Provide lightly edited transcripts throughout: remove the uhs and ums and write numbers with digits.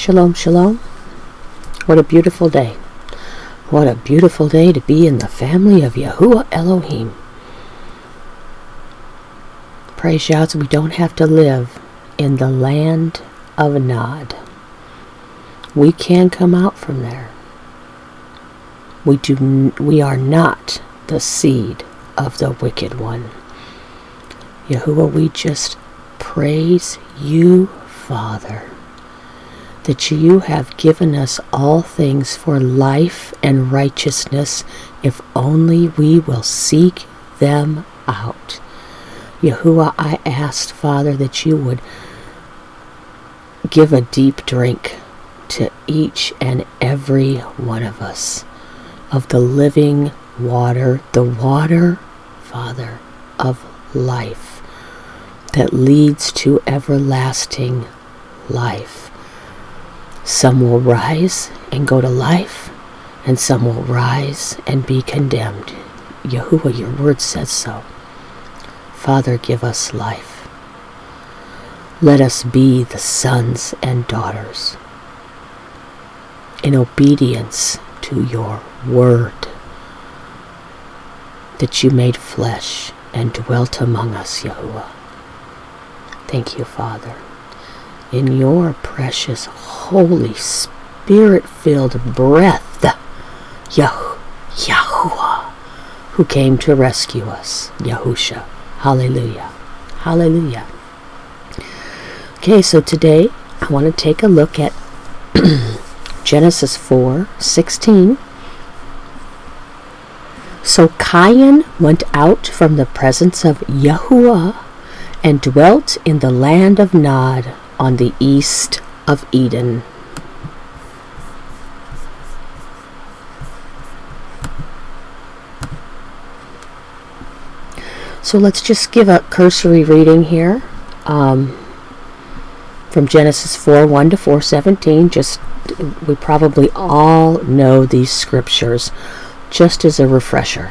Shalom, shalom. What a beautiful day. What a beautiful day to be in the family of Yahuah Elohim. Praise Yah, we don't have to live in the land of Nod. We can come out from there. We are not the seed of the wicked one. Yahuah, we just praise you, Father, that you have given us all things for life and righteousness if only we will seek them out. Yahuah, I asked, Father, that you would give a deep drink to each and every one of us of the living water, the water, Father, of life that leads to everlasting life. Some will rise and go to life, and some will rise and be condemned. Yahuah, your word says so. Father, give us life. Let us be the sons and daughters in obedience to your word that you made flesh and dwelt among us, Yahuah. Thank you, Father. In your precious, Holy Spirit-filled breath, Yahuah, who came to rescue us, Yahusha. Hallelujah. Hallelujah. Okay, so today I want to take a look at Genesis 4:16. So Cain went out from the presence of Yahuah and dwelt in the land of Nod on the east of Eden. So let's just give a cursory reading here from Genesis 4:1 to 4:17. We probably all know these scriptures, just as a refresher.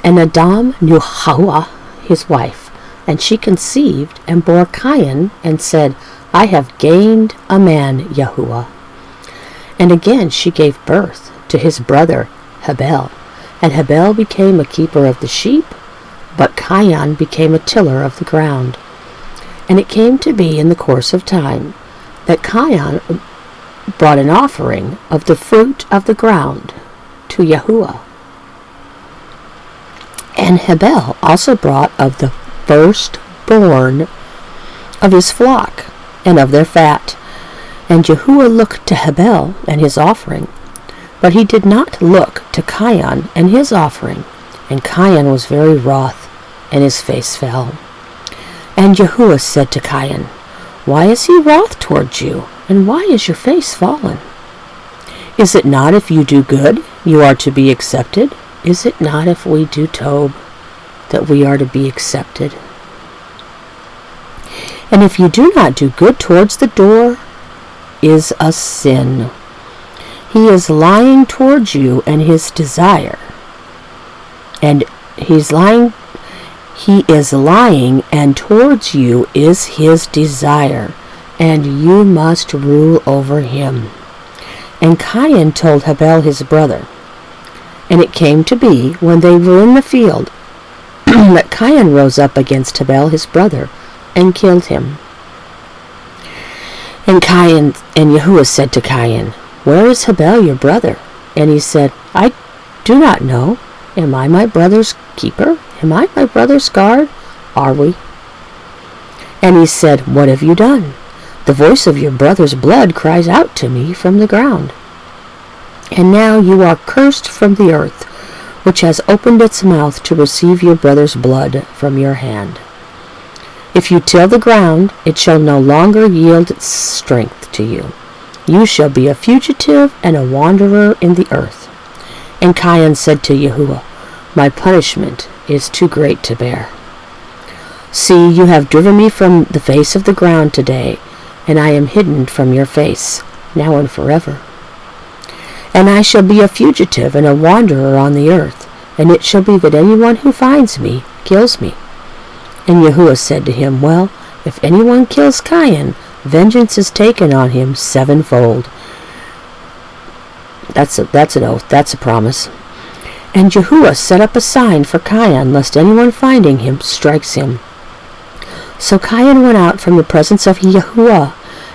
And Adam knew Yahuah, his wife, and she conceived and bore Cain and said, I have gained a man, Yahuah. And again she gave birth to his brother Habel, and Habel became a keeper of the sheep, but Cain became a tiller of the ground. And it came to be in the course of time that Cain brought an offering of the fruit of the ground to Yahuah. And Habel also brought of the firstborn of his flock and of their fat. And Yahuah looked to Habel and his offering, but he did not look to Cain and his offering. And Cain was very wroth, and his face fell. And Yahuah said to Cain, Why is he wroth towards you, and why is your face fallen? Is it not if you do good, you are to be accepted? Is it not if we do tob, that we are to be accepted? And if you do not do good towards the door, is a sin. He is lying towards you and his desire. And he is lying, and towards you is his desire, and you must rule over him. And Cain told Habel his brother. And it came to be, when they were in the field, that Cain rose up against Habel his brother, and killed him. And Yahuah said to Cain, Where is Habel your brother? And he said, I do not know. Am I my brother's keeper? Am I my brother's guard? Are we? And he said, What have you done? The voice of your brother's blood cries out to me from the ground. And now you are cursed from the earth, which has opened its mouth to receive your brother's blood from your hand. If you till the ground, it shall no longer yield its strength to you. You shall be a fugitive and a wanderer in the earth. And Cain said to Yahuah, My punishment is too great to bear. See, you have driven me from the face of the ground today, and I am hidden from your face, now and forever. And I shall be a fugitive and a wanderer on the earth, and it shall be that anyone who finds me kills me. And Yahuah said to him, Well, if anyone kills Cain, vengeance is taken on him sevenfold. That's an oath. That's a promise. And Yahuah set up a sign for Cain, lest anyone finding him strikes him. So Cain went out from the presence of Yahuah,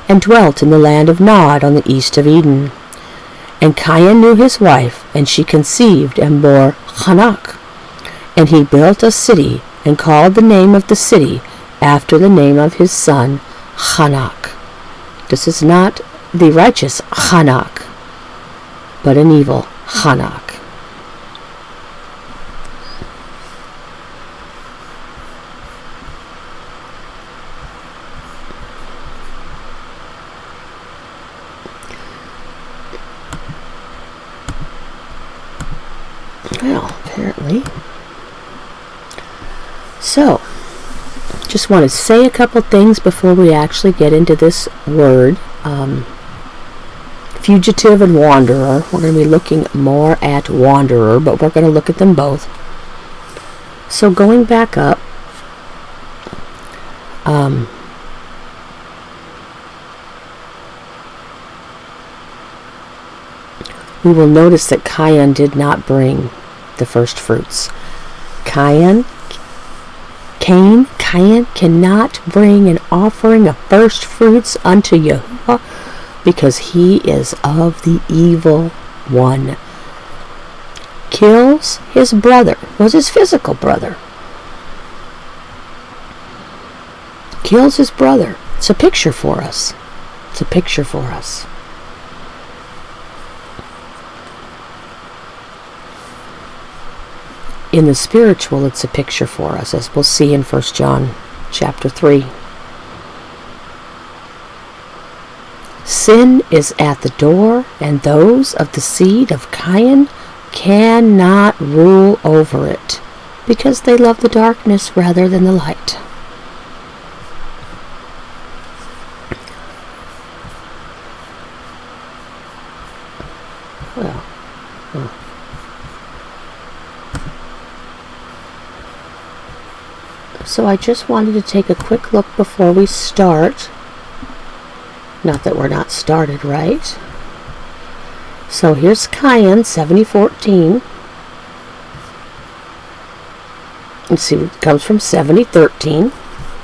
and dwelt in the land of Nod on the east of Eden. And Cain knew his wife, and she conceived and bore Hanak. And he built a city, and called the name of the city after the name of his son, Hanak. This is not the righteous Hanak, but an evil Hanak. Well, apparently. So, just want to say a couple things before we actually get into this word. Fugitive and wanderer. We're going to be looking more at wanderer, but we're going to look at them both. So going back up, we will notice that Cain did not bring the first fruits. Cain cannot bring an offering of first fruits unto Yahuah, because he is of the evil one. Kills his brother, was his physical brother. Kills his brother. It's a picture for us. It's a picture for us. In the spiritual, it's a picture for us, as we'll see in 1 John chapter 3. Sin is at the door, and those of the seed of Cain cannot rule over it, because they love the darkness rather than the light. So I just wanted to take a quick look before we start. Not that we're not started, right? So here's Cain, 70:14. Let's see, it comes from 70:13.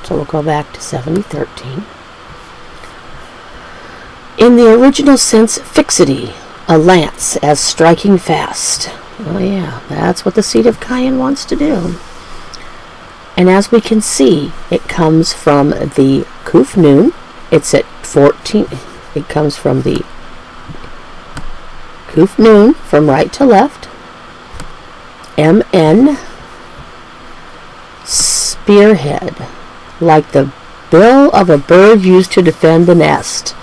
So we'll go back to 70:13. In the original sense, fixity, a lance as striking fast. Oh yeah, that's what the seed of Cain wants to do. And as we can see, it comes from the Kuf Nun. It's at 14. It comes from the Kuf Nun from right to left. MN, spearhead, like the bill of a bird used to defend the nest.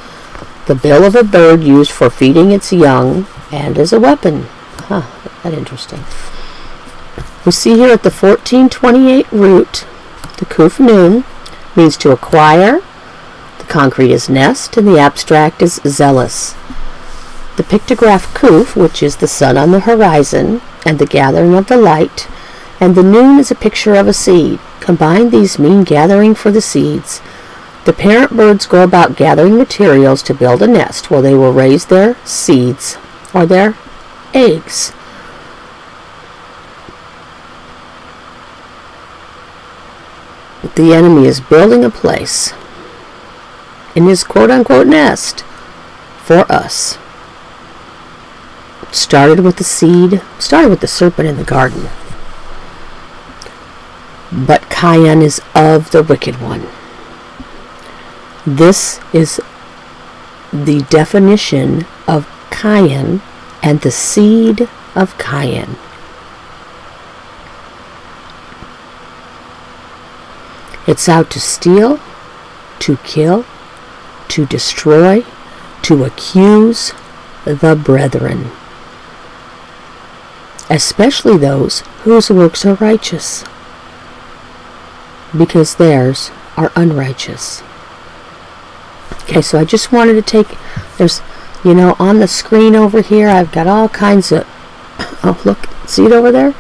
The bill of a bird used for feeding its young and as a weapon. Huh, that's interesting. We see here at the 1428 root, the Kuf Nun means to acquire, the concrete is nest, and the abstract is zealous. The pictograph Kuf, which is the sun on the horizon, and the gathering of the light, and the Nun is a picture of a seed. Combined, these mean gathering for the seeds. The parent birds go about gathering materials to build a nest where they will raise their seeds, or their eggs. The enemy is building a place in his quote-unquote nest for us. Started with the serpent in the garden. But Cain is of the wicked one. This is the definition of Cain and the seed of Cain. It's out to steal, to kill, to destroy, to accuse the brethren, especially those whose works are righteous, because theirs are unrighteous. Okay, so I just wanted to take, there's, on the screen over here, I've got all kinds of, oh look, see it over there?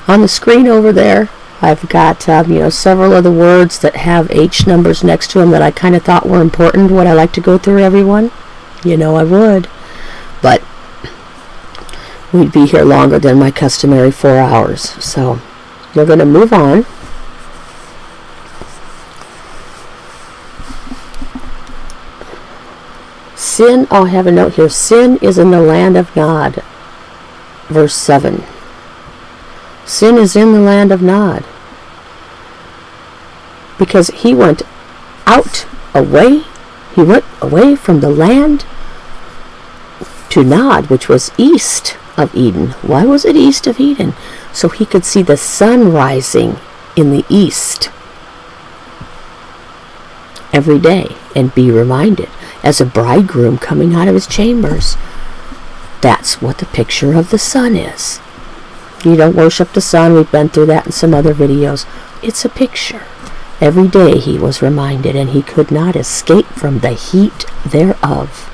On the screen over there, I've got, several of the words that have H numbers next to them that I kind of thought were important. Would I like to go through everyone? I would. But we'd be here longer than my customary 4 hours. So we're going to move on. Sin, I have a note here. Sin is in the land of Nod. Verse 7. Sin is in the land of Nod. Because he went away. He went away from the land to Nod, which was east of Eden. Why was it east of Eden? So he could see the sun rising in the east every day and be reminded, as a bridegroom coming out of his chambers. That's what the picture of the sun is. You don't worship the sun. We've been through that in some other videos. It's a picture. Every day he was reminded, and he could not escape from the heat thereof.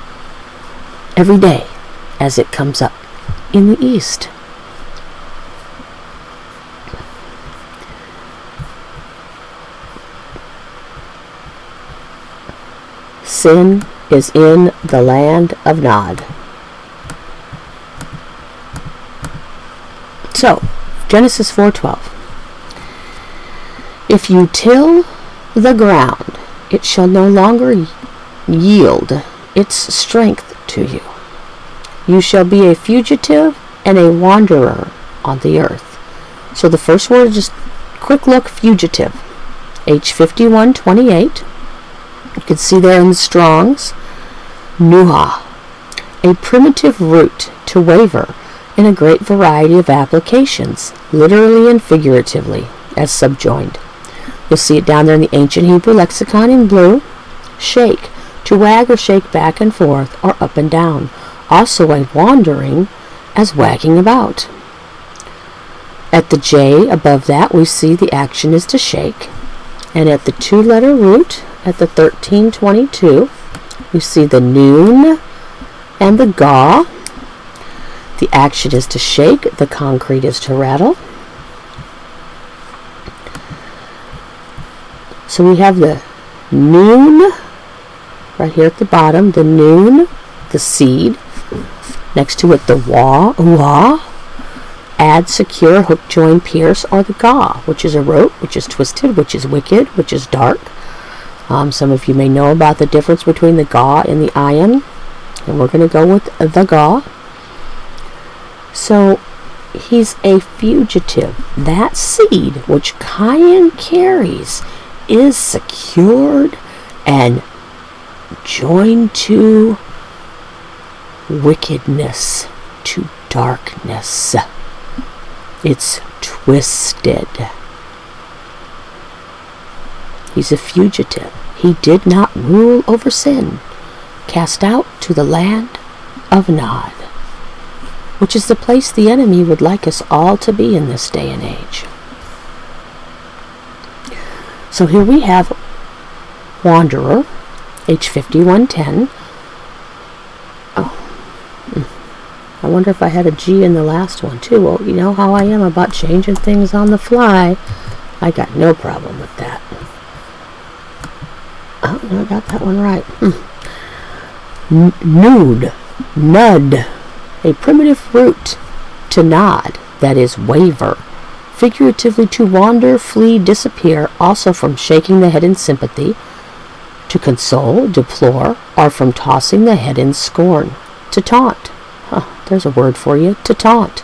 Every day as it comes up in the east. Sin is in the land of Nod. So, Genesis 4:12. If you till the ground, it shall no longer yield its strength to you. You shall be a fugitive and a wanderer on the earth. So the first word, just quick look, fugitive. H5128. You can see there in the Strongs. Nuha. A primitive root to waver in a great variety of applications, literally and figuratively, as subjoined. You'll see it down there in the Ancient Hebrew Lexicon in blue. Shake, to wag or shake back and forth or up and down. Also a wandering as wagging about. At the J above that we see the action is to shake. And at the 2-letter root, at the 1322, we see the noon and the ga. The action is to shake, the concrete is to rattle. So we have the noon, right here at the bottom, the noon, the seed. Next to it, the wa, add, secure, hook, join, pierce, or the ga, which is a rope, which is twisted, which is wicked, which is dark. Some of you may know about the difference between the ga and the ayin, and we're going to go with the ga. So he's a fugitive. That seed which Cain carries is secured and joined to wickedness, to darkness. It's twisted. He's a fugitive. He did not rule over sin. Cast out to the land of Nod, which is the place the enemy would like us all to be in this day and age. So here we have wanderer, H5110. I wonder if I had a G in the last one too. Well, you know how I am about changing things on the fly. I got no problem with that. Oh, no, I got that one right. Nude, nud, a primitive root to nod, that is waver. Figuratively to wander, flee, disappear, also from shaking the head in sympathy, to console, deplore, or from tossing the head in scorn. To taunt. There's a word for you. To taunt.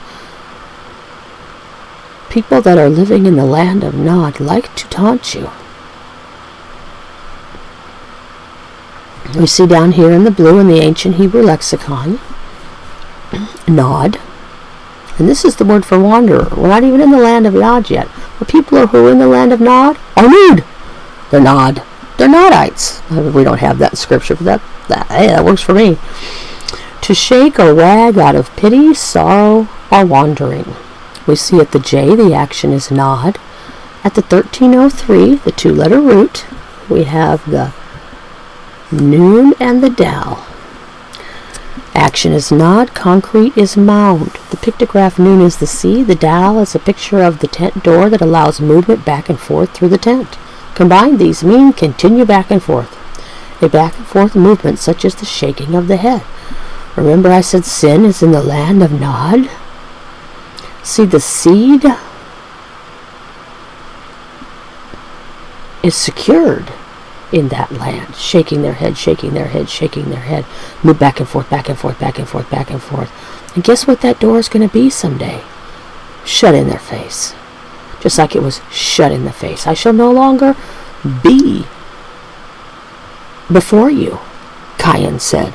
People that are living in the land of Nod like to taunt you. We see down here in the blue in the Ancient Hebrew Lexicon, Nod. And this is the word for wanderer. We're not even in the land of Nod yet. The people who are in the land of Nod are nude. They're Nod. They're Nodites. We don't have that in Scripture, but that works for me. To shake or wag out of pity, sorrow, or wandering. We see at the J, the action is nod. At the 1303, the 2-letter root, we have the noon and the dal. Action is Nod, concrete is mound. The pictograph Noon is the sea. The dal is a picture of the tent door that allows movement back and forth through the tent. Combined, these mean continue back and forth. A back and forth movement such as the shaking of the head. Remember I said sin is in the land of Nod? See, the seed is secured in that land, shaking their head, shaking their head, shaking their head, move back and forth, back and forth, back and forth, back and forth. And guess what that door is going to be someday? Shut in their face. Just like it was shut in the face. I shall no longer be before you, Cain said.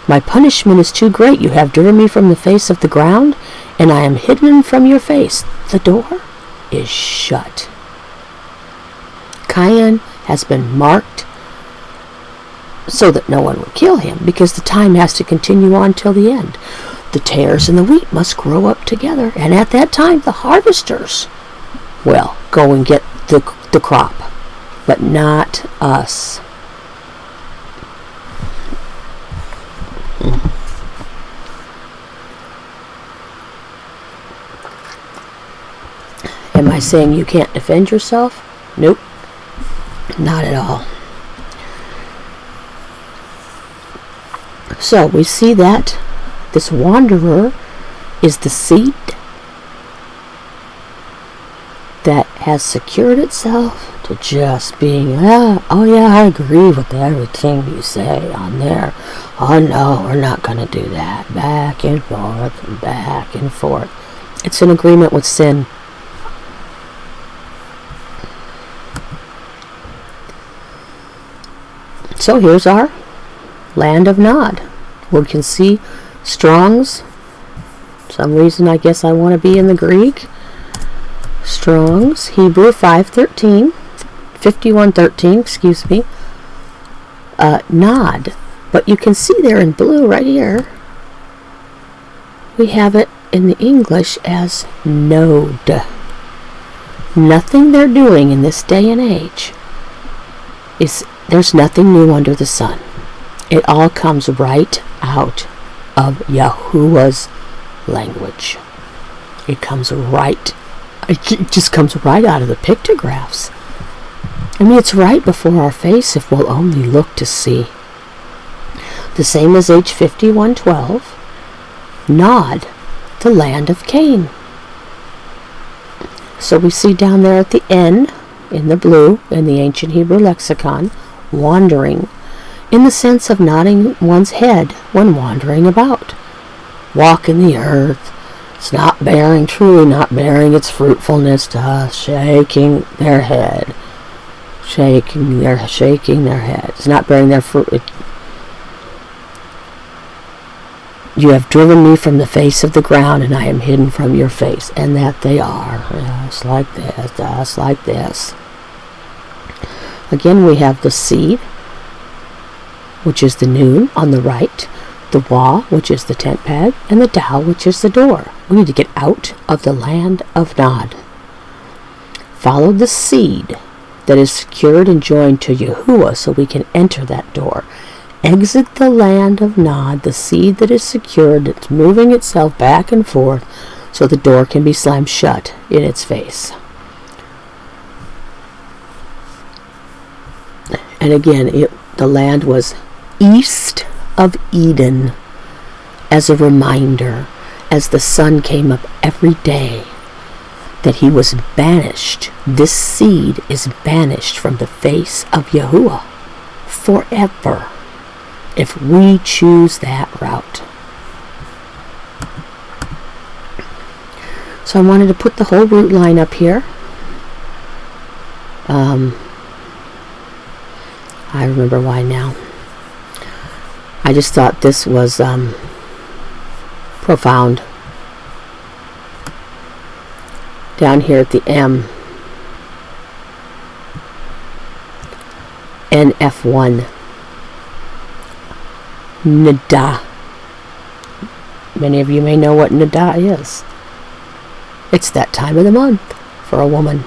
My punishment is too great. You have driven me from the face of the ground, and I am hidden from your face. The door is shut. Cain has been marked so that no one would kill him, because the time has to continue on till the end. The tares and the wheat must grow up together, and at that time the harvesters will go and get the crop, but not us. Am I saying you can't defend yourself? Nope. Not at all. So we see that this wanderer is the seed that has secured itself to just being, oh yeah, I agree with everything you say on there. Oh no, we're not going to do that. Back and forth and back and forth. It's an agreement with sin. So here's our land of Nod. We can see Strong's. Some reason I guess I want to be in the Greek. Strong's, Hebrew 5113, excuse me. Nod. But you can see there in blue right here, we have it in the English as node. Nothing they're doing in this day and age is, there's nothing new under the sun. It all comes right out of Yahuah's language. It just comes right out of the pictographs. I mean, it's right before our face if we'll only look to see. The same as H5112, Nod, the land of Cain. So we see down there at the N, in the blue, in the ancient Hebrew lexicon, wandering, in the sense of nodding one's head when wandering about. Walk in the earth. It's not bearing, truly not bearing its fruitfulness to us, shaking their head. Shaking their head. It's not bearing their fruit. You have driven me from the face of the ground, and I am hidden from your face. And that they are. Just like this, just like this. Again, we have the seed, which is the noon on the right, the wah, which is the tent peg, and the dal, which is the door. We need to get out of the land of Nod. Follow the seed that is secured and joined to Yahuah so we can enter that door. Exit the land of Nod, the seed that is secured, that's moving itself back and forth so the door can be slammed shut in its face. And again, the land was east of Eden, as a reminder, as the sun came up every day, that he was banished. This seed is banished from the face of Yahuah forever, if we choose that route. So I wanted to put the whole root line up here. I remember why now. I just thought this was profound. Down here at the M, NF1, Nada. Many of you may know what Nada is. It's that time of the month for a woman.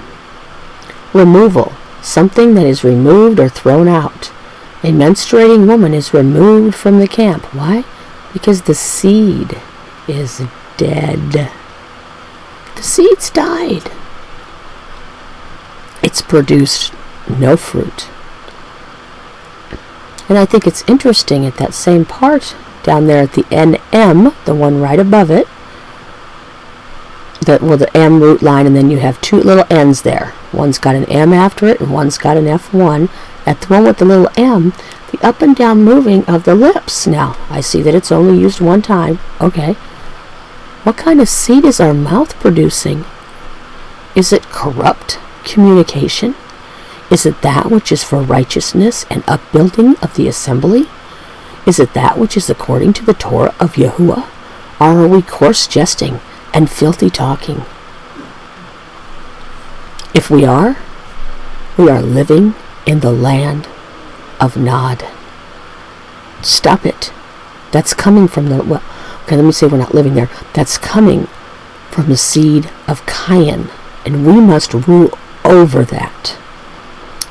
Removal. Something that is removed or thrown out. A menstruating woman is removed from the camp. Why? Because the seed is dead. The seed's died. It's produced no fruit. And I think it's interesting at that same part down there at the NM, the one right above it, the M root line, and then you have two little N's there. One's got an M after it and one's got an F1. At the one with the little M, the up and down moving of the lips. Now, I see that it's only used one time. Okay. What kind of seed is our mouth producing? Is it corrupt communication? Is it that which is for righteousness and upbuilding of the assembly? Is it that which is according to the Torah of Yahuah? Or are we coarse jesting and filthy talking? If we are living in the land of Nod. Stop it. That's coming from the... Well, okay, let me say we're not living there. That's coming from the seed of Cain. And we must rule over that,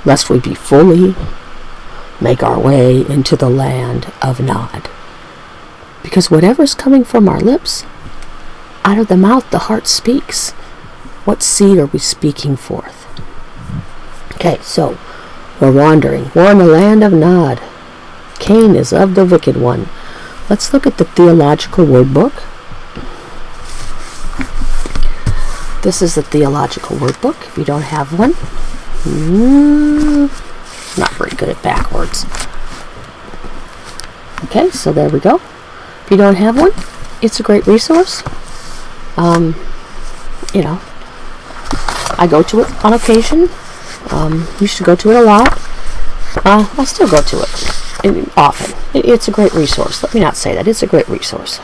lest we be fully make our way into the land of Nod. Because whatever's coming from our lips, out of the mouth the heart speaks. What seed are we speaking forth? Okay, so we're wandering. We're in the land of Nod. Cain is of the wicked one. Let's look at the theological word book. This is the theological word book. If you don't have one, not very good at backwards. Okay, so there we go. If you don't have one, it's a great resource. You know, I go to it on occasion. Used to go to it a lot. I still go to it often. It's a great resource. Let me not say that. It's a great resource.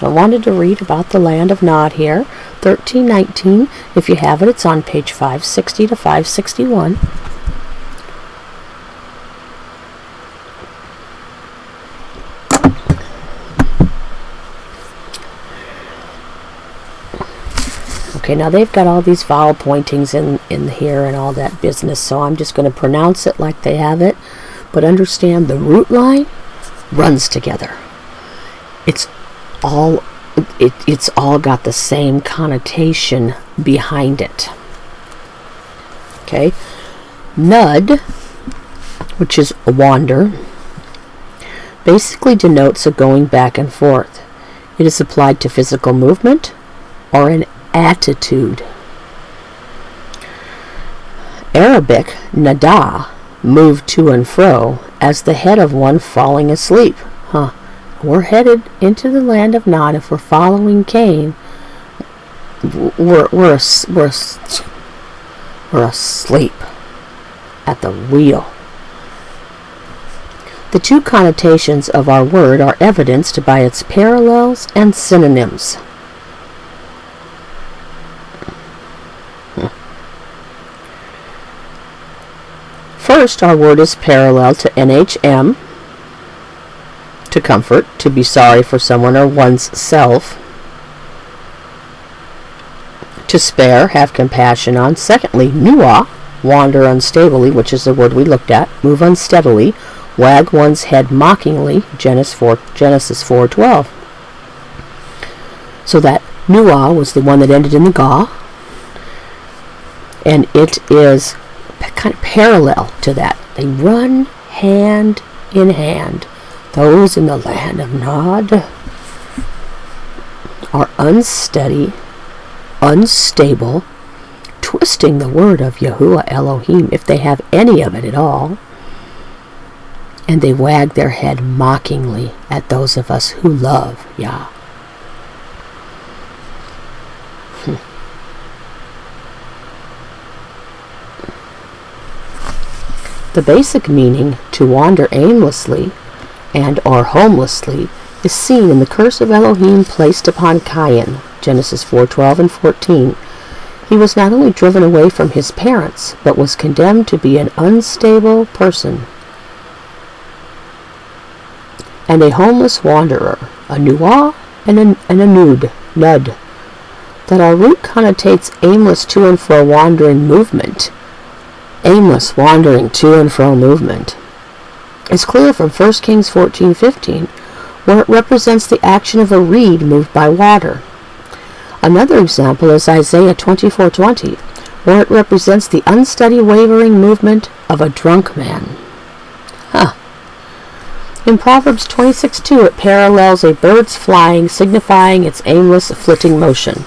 I wanted to read about the land of Nod here. 1319. If you have it, it's on page 560 to 561. Okay, now they've got all these vowel pointings in here and all that business, so I'm just going to pronounce it like they have it. But understand the root line runs together. It's all got the same connotation behind it. Okay, nud, which is a wander, basically denotes a going back and forth. It is applied to physical movement or an attitude. Arabic nada, move to and fro, as the head of one falling asleep. We're headed into the land of Nod. If we're following Cain, we're asleep at the wheel. The two connotations of our word are evidenced by its parallels and synonyms. First, our word is parallel to NHM, to comfort, to be sorry for someone or one's self, to spare, have compassion on. Secondly, nuah, wander unstably, which is the word we looked at, move unsteadily, wag one's head mockingly, Genesis 4:12. So that nuah was the one that ended in the ga, and it is kind of parallel to that. They run hand in hand. Those in the land of Nod are unsteady, unstable, twisting the word of Yahuah Elohim, if they have any of it at all, and they wag their head mockingly at those of us who love Yah. The basic meaning, to wander aimlessly and or homelessly, is seen in the curse of Elohim placed upon Cain, Genesis 4:12 and 14. He was not only driven away from his parents, but was condemned to be an unstable person and a homeless wanderer, a nuah and a nud. That our root connotates aimless to and fro wandering movement. Aimless wandering to and fro movement. It's clear from 1 Kings 14:15, where it represents the action of a reed moved by water. Another example is Isaiah 24:20, where it represents the unsteady wavering movement of a drunk man. In Proverbs 26:2, it parallels a bird's flying, signifying its aimless, flitting motion.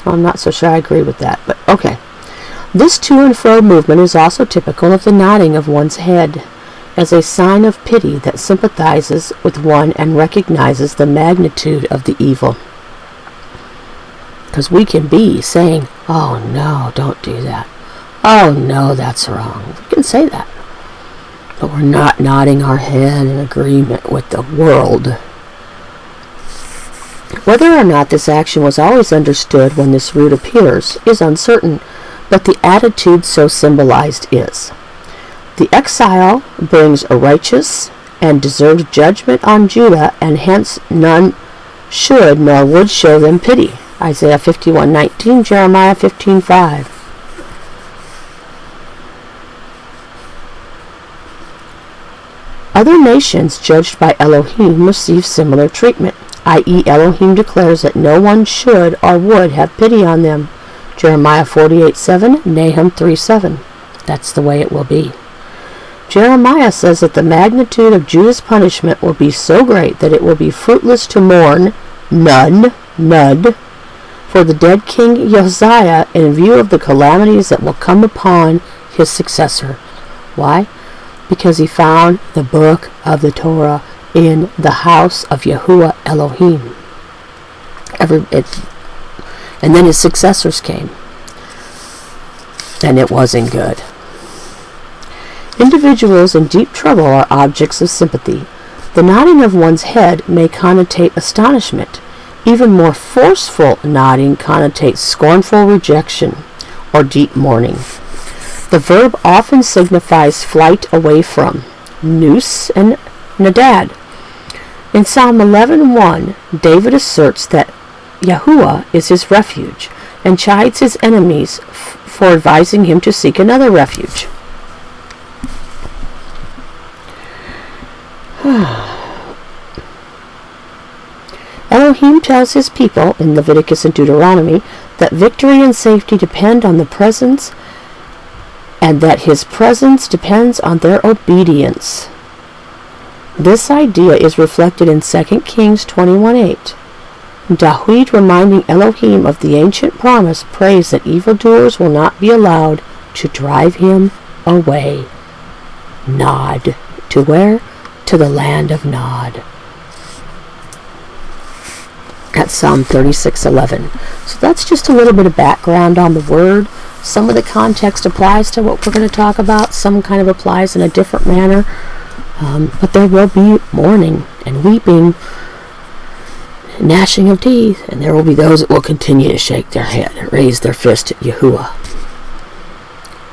Well, I'm not so sure I agree with that, but okay. This to and fro movement is also typical of the nodding of one's head, as a sign of pity that sympathizes with one and recognizes the magnitude of the evil. Because we can be saying, "Oh no, don't do that. Oh no, that's wrong." We can say that. But we're not nodding our head in agreement with the world. Whether or not this action was always understood when this root appears is uncertain, but the attitude so symbolized is. The exile brings a righteous and deserved judgment on Judah, and hence none should nor would show them pity. Isaiah 51:19, Jeremiah 15:5. Other nations judged by Elohim receive similar treatment, i.e. Elohim declares that no one should or would have pity on them. Jeremiah 48:7, Nahum 3:7. That's the way it will be. Jeremiah says that the magnitude of Judah's punishment will be so great that it will be fruitless to mourn, nud, for the dead king Josiah in view of the calamities that will come upon his successor. Why? Because he found the book of the Torah in the house of Yahuah Elohim. And then his successors came. And it wasn't good. Individuals in deep trouble are objects of sympathy. The nodding of one's head may connotate astonishment. Even more forceful nodding connotates scornful rejection or deep mourning. The verb often signifies flight away from, nous and nadad. In Psalm 11:1, David asserts that Yahuah is his refuge and chides his enemies for advising him to seek another refuge. Elohim tells his people in Leviticus and Deuteronomy that victory and safety depend on the presence, and that his presence depends on their obedience. This idea is reflected in 2 Kings 21:8. David, reminding Elohim of the ancient promise, prays that evildoers will not be allowed to drive him away. Nod. To where? To the land of Nod. That's Psalm 36:11. So that's just a little bit of background on the word. Some of the context applies to what we're going to talk about. Some kind of applies in a different manner. But there will be mourning and weeping, gnashing of teeth, and there will be those that will continue to shake their head and raise their fist at Yahuah.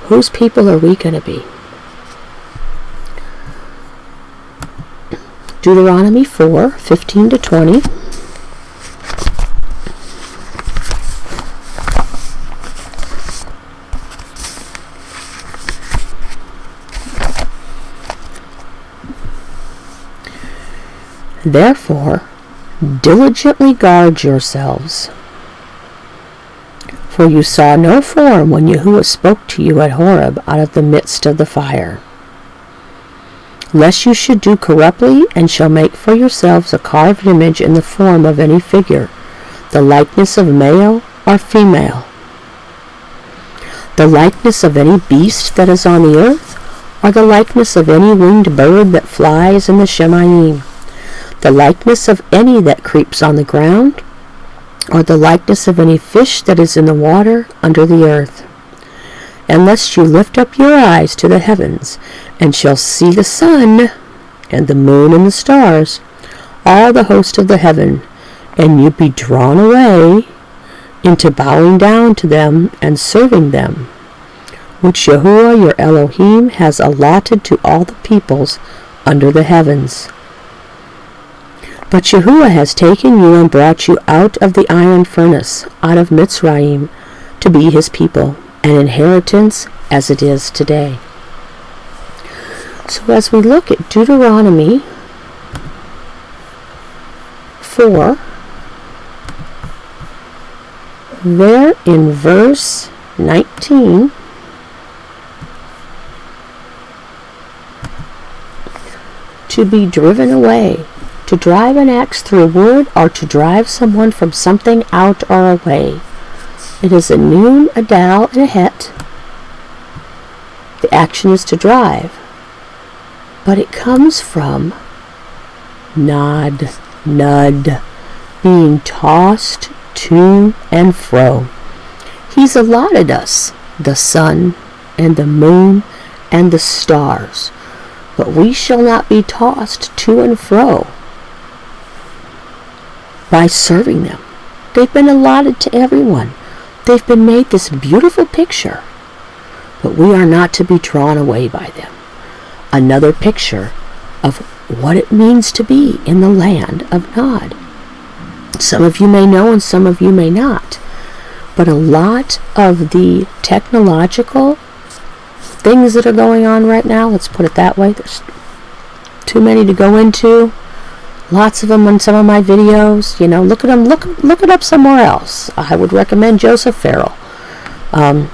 Whose people are we going to be? Deuteronomy 4:15-20. Therefore, diligently guard yourselves, for you saw no form when Yahuah spoke to you at Horeb out of the midst of the fire, lest you should do corruptly, and shall make for yourselves a carved image in the form of any figure, the likeness of male or female, the likeness of any beast that is on the earth, or the likeness of any winged bird that flies in the Shemayim, the likeness of any that creeps on the ground, or the likeness of any fish that is in the water under the earth. And lest you lift up your eyes to the heavens, and shall see the sun, and the moon, and the stars, all the host of the heaven, and you be drawn away into bowing down to them and serving them, which Yahuah your Elohim has allotted to all the peoples under the heavens. But Yahuah has taken you and brought you out of the iron furnace, out of Mitzrayim, to be his people, an inheritance as it is today. So as we look at Deuteronomy 4, there in verse 19, to be driven away, to drive an axe through wood, or to drive someone from something out or away. It is a noon, a dal, and a het. The action is to drive, but it comes from nud, being tossed to and fro. He's allotted us the sun and the moon and the stars, but we shall not be tossed to and fro by serving them. They've been allotted to everyone. They've been made this beautiful picture, but we are not to be drawn away by them. Another picture of what it means to be in the land of Nod. Some of you may know and some of you may not, but a lot of the technological things that are going on right now, let's put it that way, there's too many to go into. Lots of them on some of my videos. Look at them. Look it up somewhere else. I would recommend Joseph Farrell, and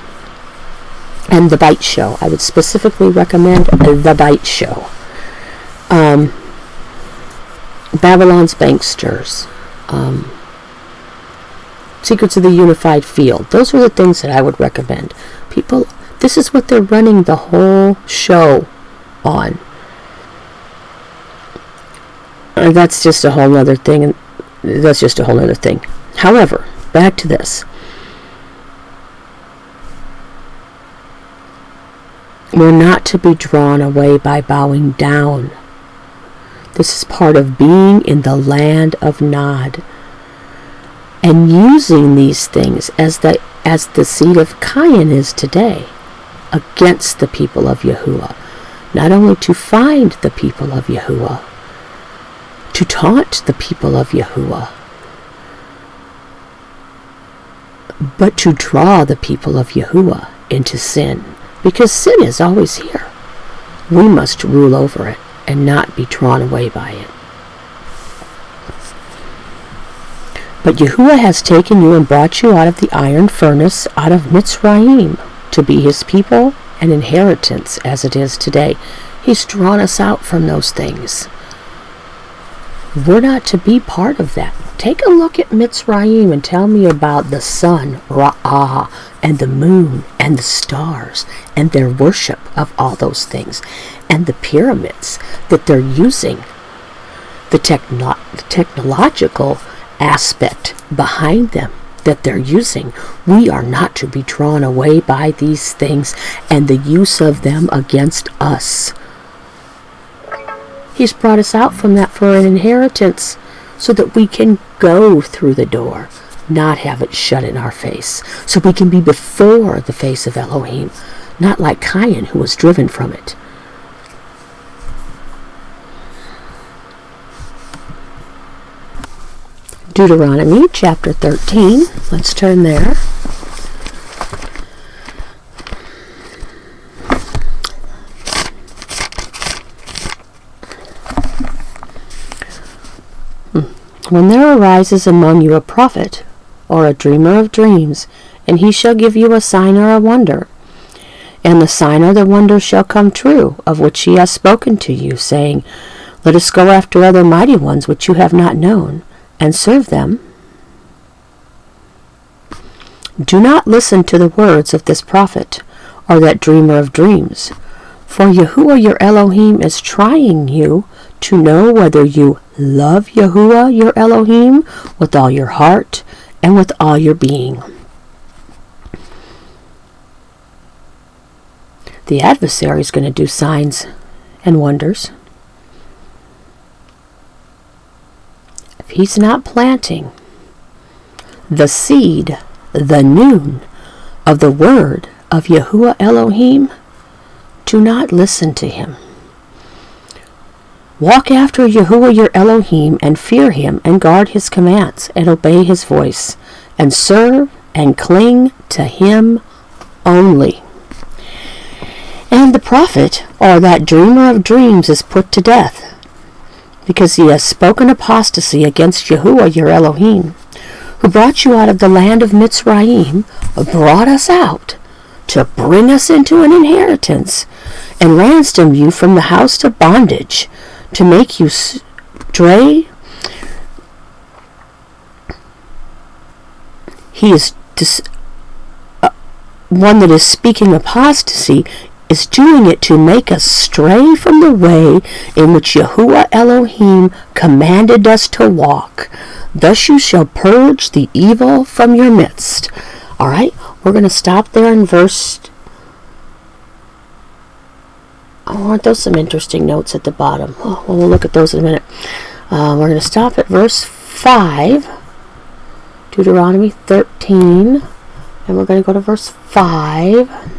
The Bite Show. I would specifically recommend The Bite Show. Babylon's Banksters, Secrets of the Unified Field. Those are the things that I would recommend. People, this is what they're running the whole show on. That's just a whole other thing. However, back to this. We're not to be drawn away by bowing down. This is part of being in the land of Nod, and using these things as the seed of Cain is today, against the people of Yahuah. Not only to find the people of Yahuah, to taunt the people of Yahuah, but to draw the people of Yahuah into sin, because sin is always here. We must rule over it and not be drawn away by it. But Yahuah has taken you and brought you out of the iron furnace, out of Mitzrayim, to be his people and inheritance as it is today. He's drawn us out from those things. We're not to be part of that. Take a look at Mitzrayim and tell me about the sun, Ra'ah, and the moon, and the stars, and their worship of all those things, and the pyramids that they're using, the technological aspect behind them that they're using. We are not to be drawn away by these things and the use of them against us. He's brought us out from that for an inheritance so that we can go through the door, not have it shut in our face, so we can be before the face of Elohim, not like Cain, who was driven from it. Deuteronomy chapter 13. Let's turn there. When there arises among you a prophet, or a dreamer of dreams, and he shall give you a sign or a wonder, and the sign or the wonder shall come true, of which he has spoken to you, saying, Let us go after other mighty ones which you have not known, and serve them. Do not listen to the words of this prophet, or that dreamer of dreams, for Yahuah your Elohim is trying you to know whether you love Yahuah your Elohim with all your heart and with all your being. The adversary is going to do signs and wonders. If he's not planting the seed, the noon of the word of Yahuah Elohim, do not listen to him. Walk after Yahuah your Elohim, and fear him, and guard his commands, and obey his voice, and serve and cling to him only. And the prophet, or that dreamer of dreams, is put to death. because he has spoken apostasy against Yahuah your Elohim, who brought you out of the land of Mitzrayim, brought us out to bring us into an inheritance, and ransom you from the house of bondage, to make you stray. He is one that is speaking apostasy is doing it to make us stray from the way in which Yahuah Elohim commanded us to walk. Thus you shall purge the evil from your midst. All right, we're going to stop there in verse... Oh, aren't those some interesting notes at the bottom? Oh, well, we'll look at those in a minute. We're going to stop at verse 5, Deuteronomy 13, and we're going to go to verse 5.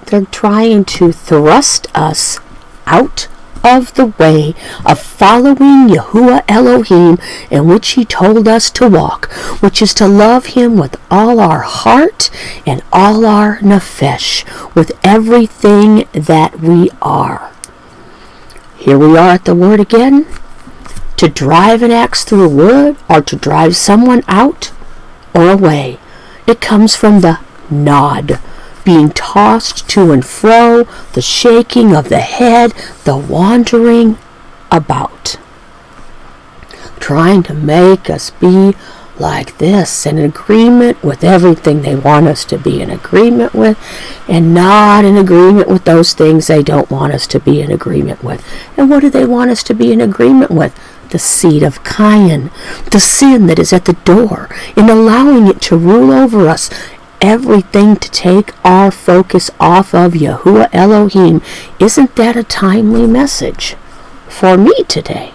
They're trying to thrust us out of the way of following Yahuah Elohim in which he told us to walk, which is to love him with all our heart and all our nefesh, with everything that we are. Here we are at the word again. To drive an axe through wood, or to drive someone out or away, it comes from the nod, being tossed to and fro, the shaking of the head, the wandering about, trying to make us be like this, in agreement with everything they want us to be in agreement with, and not in agreement with those things they don't want us to be in agreement with. And what do they want us to be in agreement with? The seed of Cain, the sin that is at the door, in allowing it to rule over us. Everything to take our focus off of Yahuah Elohim. Isn't that a timely message for me today?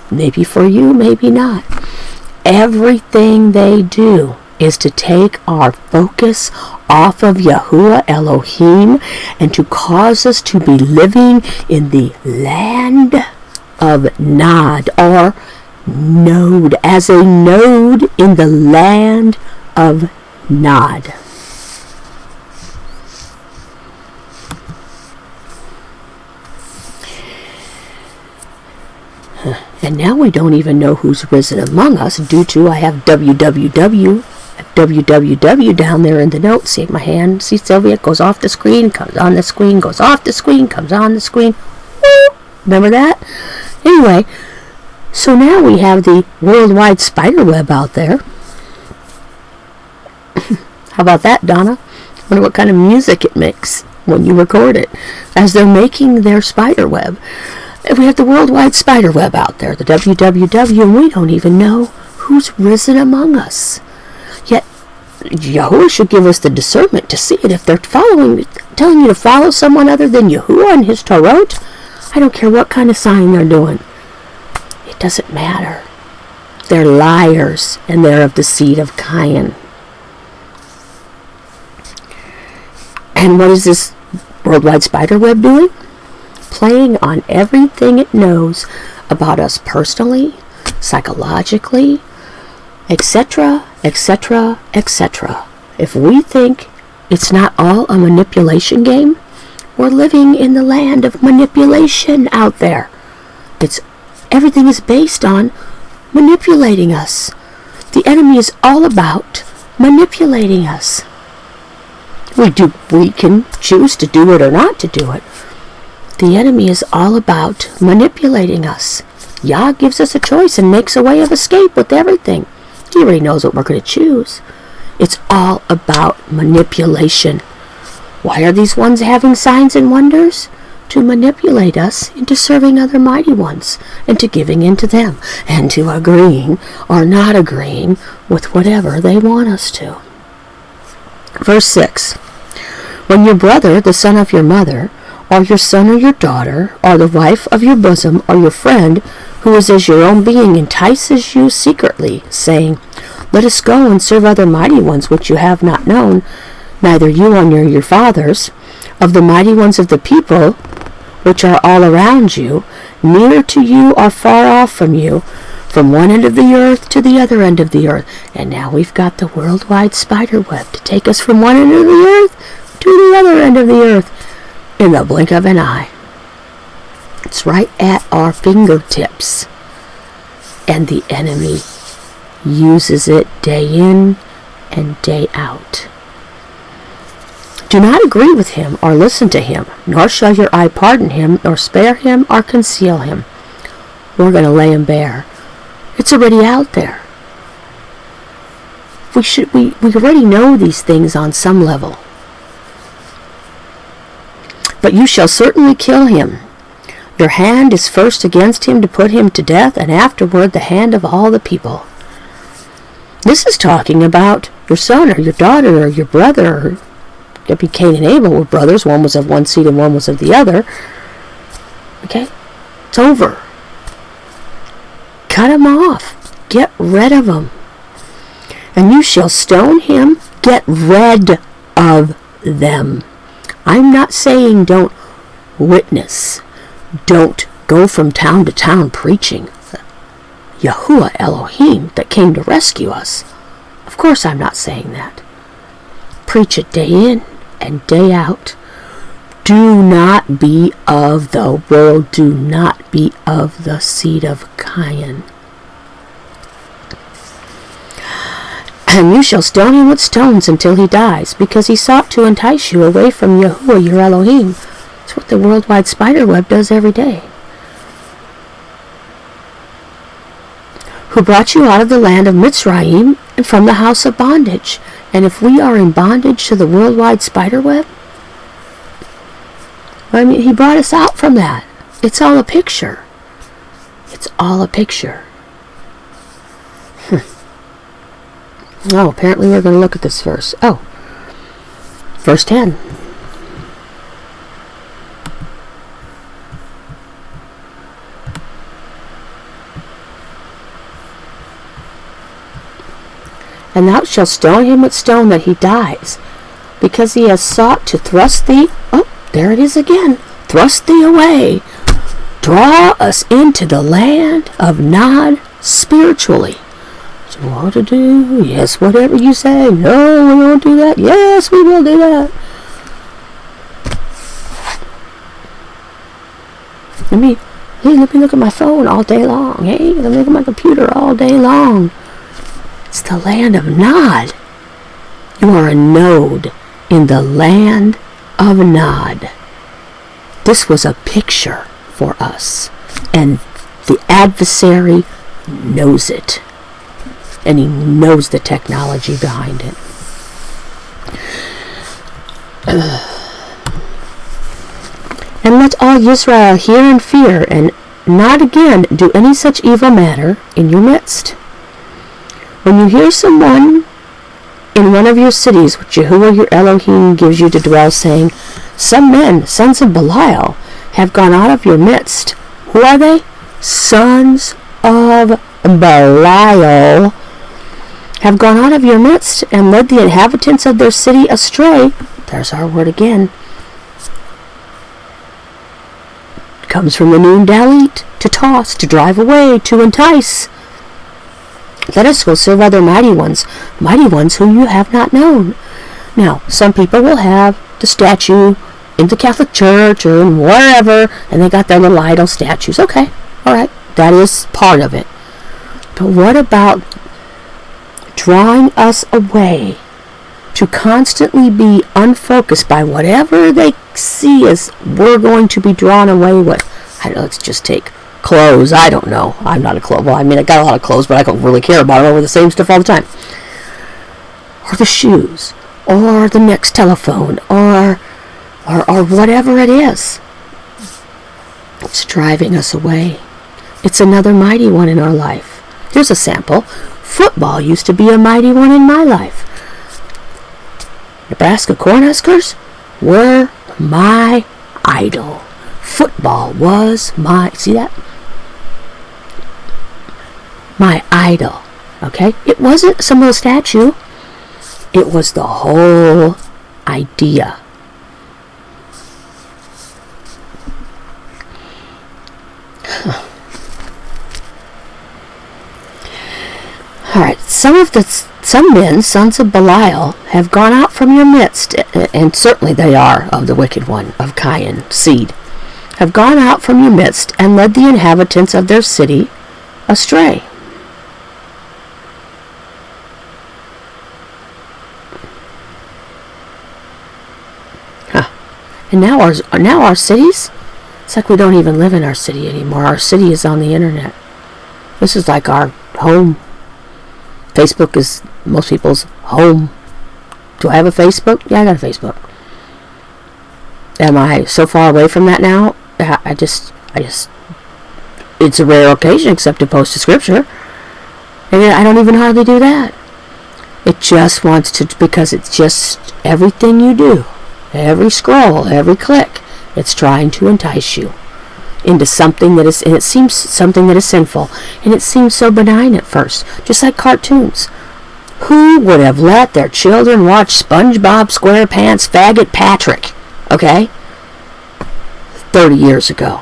Maybe for you, maybe not. Everything they do is to take our focus off of Yahuah Elohim and to cause us to be living in the land of Nod, or node, as a node in the land of Nod. And now we don't even know who's risen among us due to, I have www down there in the notes. See my hand? See, Sylvia? It goes off the screen, comes on the screen, goes off the screen, comes on the screen. Remember that? Anyway, so now we have the worldwide spider web out there. How about that, Donna? I wonder what kind of music it makes when you record it as they're making their spider web. We have the worldwide spider web out there, the www, and we don't even know who's risen among us. Yet Yahuah should give us the discernment to see it. If they're telling you to follow someone other than Yahuah and his Torah, I don't care what kind of sign they're doing. It doesn't matter. They're liars, and they're of the seed of Cain. And what is this worldwide spider web doing? Playing on everything it knows about us personally, psychologically, etc., etc., etc. If we think it's not all a manipulation game, we're living in the land of manipulation out there. Everything is based on manipulating us. The enemy is all about manipulating us. We can choose to do it or not to do it. The enemy is all about manipulating us. Yah gives us a choice and makes a way of escape with everything. He already knows what we're going to choose. It's all about manipulation. Why are these ones having signs and wonders? To manipulate us into serving other mighty ones, and to giving in to them, and to agreeing or not agreeing with whatever they want us to. Verse 6. When your brother, the son of your mother, or your son or your daughter, or the wife of your bosom, or your friend, who is as your own being, entices you secretly, saying, Let us go and serve other mighty ones which you have not known, neither you nor your fathers, of the mighty ones of the people, which are all around you, near to you or far off from you, from one end of the earth to the other end of the earth. And now we've got the worldwide spider web to take us from one end of the earth to the other end of the earth in the blink of an eye. It's right at our fingertips. And the enemy uses it day in and day out. Do not agree with him or listen to him, nor shall your eye pardon him, nor spare him or conceal him. We're going to lay him bare. It's already out there. We already know these things on some level. But you shall certainly kill him. Your hand is first against him to put him to death, and afterward the hand of all the people. This is talking about your son or your daughter or your brother. It be Cain and Abel were brothers. One was of one seed and one was of the other. Okay? It's over. Cut him off. Get rid of him. And you shall stone him. Get rid of them. I'm not saying don't witness. Don't go from town to town preaching. Yahuah Elohim that came to rescue us. Of course I'm not saying that. Preach it day in and day out. Do not be of the world. Do not be of the seed of Cain. And you shall stone him with stones until he dies, because he sought to entice you away from Yahuah your Elohim. That's what the worldwide spider web does every day. Who brought you out of the land of Mitzrayim and from the house of bondage. And if we are in bondage to the worldwide spider web, I mean, he brought us out from that. It's all a picture. It's all a picture. Oh, apparently we're going to look at this verse. Oh, verse 10. And thou shalt stone him with stone that he dies, because he has sought to thrust thee, oh, there it is again, thrust thee away, draw us into the land of Nod spiritually. So what to do? Yes, whatever you say. No, we won't do that. Yes, we will do that. Let me look at my phone all day long. Hey, let me look at my computer all day long. It's the land of Nod. You are a node in the land of Nod. This was a picture for us. And the adversary knows it. And he knows the technology behind it. And let all Israel hear and fear, and not again do any such evil matter in your midst. When you hear someone in one of your cities, which Yahuah your Elohim gives you to dwell, saying, some men, sons of Belial, have gone out of your midst. Who are they? Sons of Belial have gone out of your midst and led the inhabitants of their city astray. There's our word again. Comes from the noon dalit, to toss, to drive away, to entice. Let us go serve other mighty ones whom you have not known. Now, some people will have the statue in the Catholic Church or in wherever, and they got their little idol statues. Okay, all right, that is part of it. But what about drawing us away to constantly be unfocused by whatever they see as we're going to be drawn away with? Let's just take clothes. I don't know. I'm not a clothes. Well, I mean, I got a lot of clothes, but I don't really care about them. I wear the same stuff all the time. Or the shoes, or the next telephone, or whatever it is. It's driving us away. It's another mighty one in our life. Here's a sample. Football used to be a mighty one in my life. Nebraska Cornhuskers were my idol. Football was see that? My idol. Okay? It wasn't some little statue. It was the whole idea. All right, some men, sons of Belial, have gone out from your midst, and certainly they are of the wicked one, of Cain, seed, have gone out from your midst and led the inhabitants of their city astray. And now our cities, it's like we don't even live in our city anymore. Our city is on the internet. This is like our home. Facebook is most people's home. Do I have a Facebook? Yeah, I got a Facebook. Am I so far away from that now? I just, it's a rare occasion except to post a scripture. And I don't even hardly do that. It just wants to, because it's just everything you do. Every scroll, every click, it's trying to entice you into something that is, and it seems something that is sinful, and it seems so benign at first, just like cartoons. Who would have let their children watch SpongeBob SquarePants Faggot Patrick, okay? 30 years ago,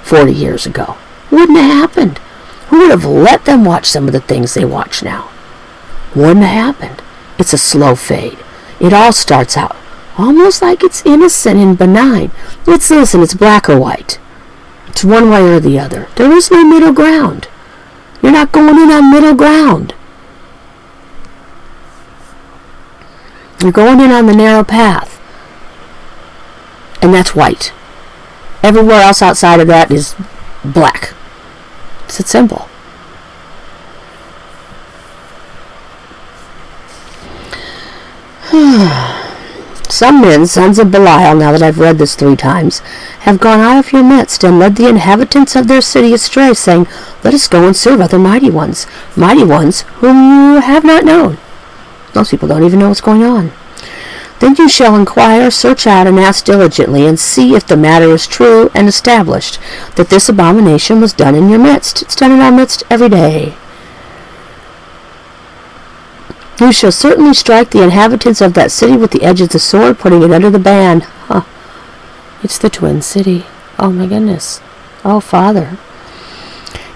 40 years ago. Wouldn't have happened. Who would have let them watch some of the things they watch now? Wouldn't have happened. It's a slow fade. It all starts out almost like it's innocent and benign. It's black or white. It's one way or the other. There is no middle ground. You're not going in on middle ground. You're going in on the narrow path. And that's white. Everywhere else outside of that is black. It's that simple. Some men, sons of Belial, now that I've read this 3 times, have gone out of your midst and led the inhabitants of their city astray, saying, let us go and serve other mighty ones whom you have not known. Most people don't even know what's going on. Then you shall inquire, search out, and ask diligently, and see if the matter is true and established, that this abomination was done in your midst. It's done in our midst every day. You shall certainly strike the inhabitants of that city with the edge of the sword, putting it under the ban. It's the twin city. Oh my goodness. Oh Father.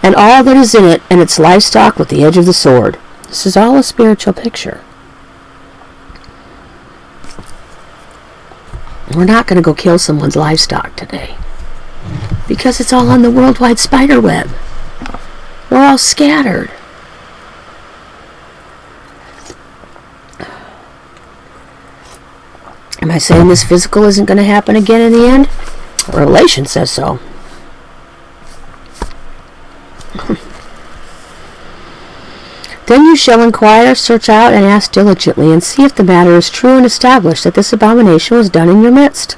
And all that is in it, and its livestock with the edge of the sword. This is all a spiritual picture. We're not going to go kill someone's livestock today, because it's all on the worldwide spider web. We're all scattered. Am I saying this physical isn't going to happen again in the end? Revelation says so. Then you shall inquire, search out, and ask diligently, and see if the matter is true and established, that this abomination was done in your midst.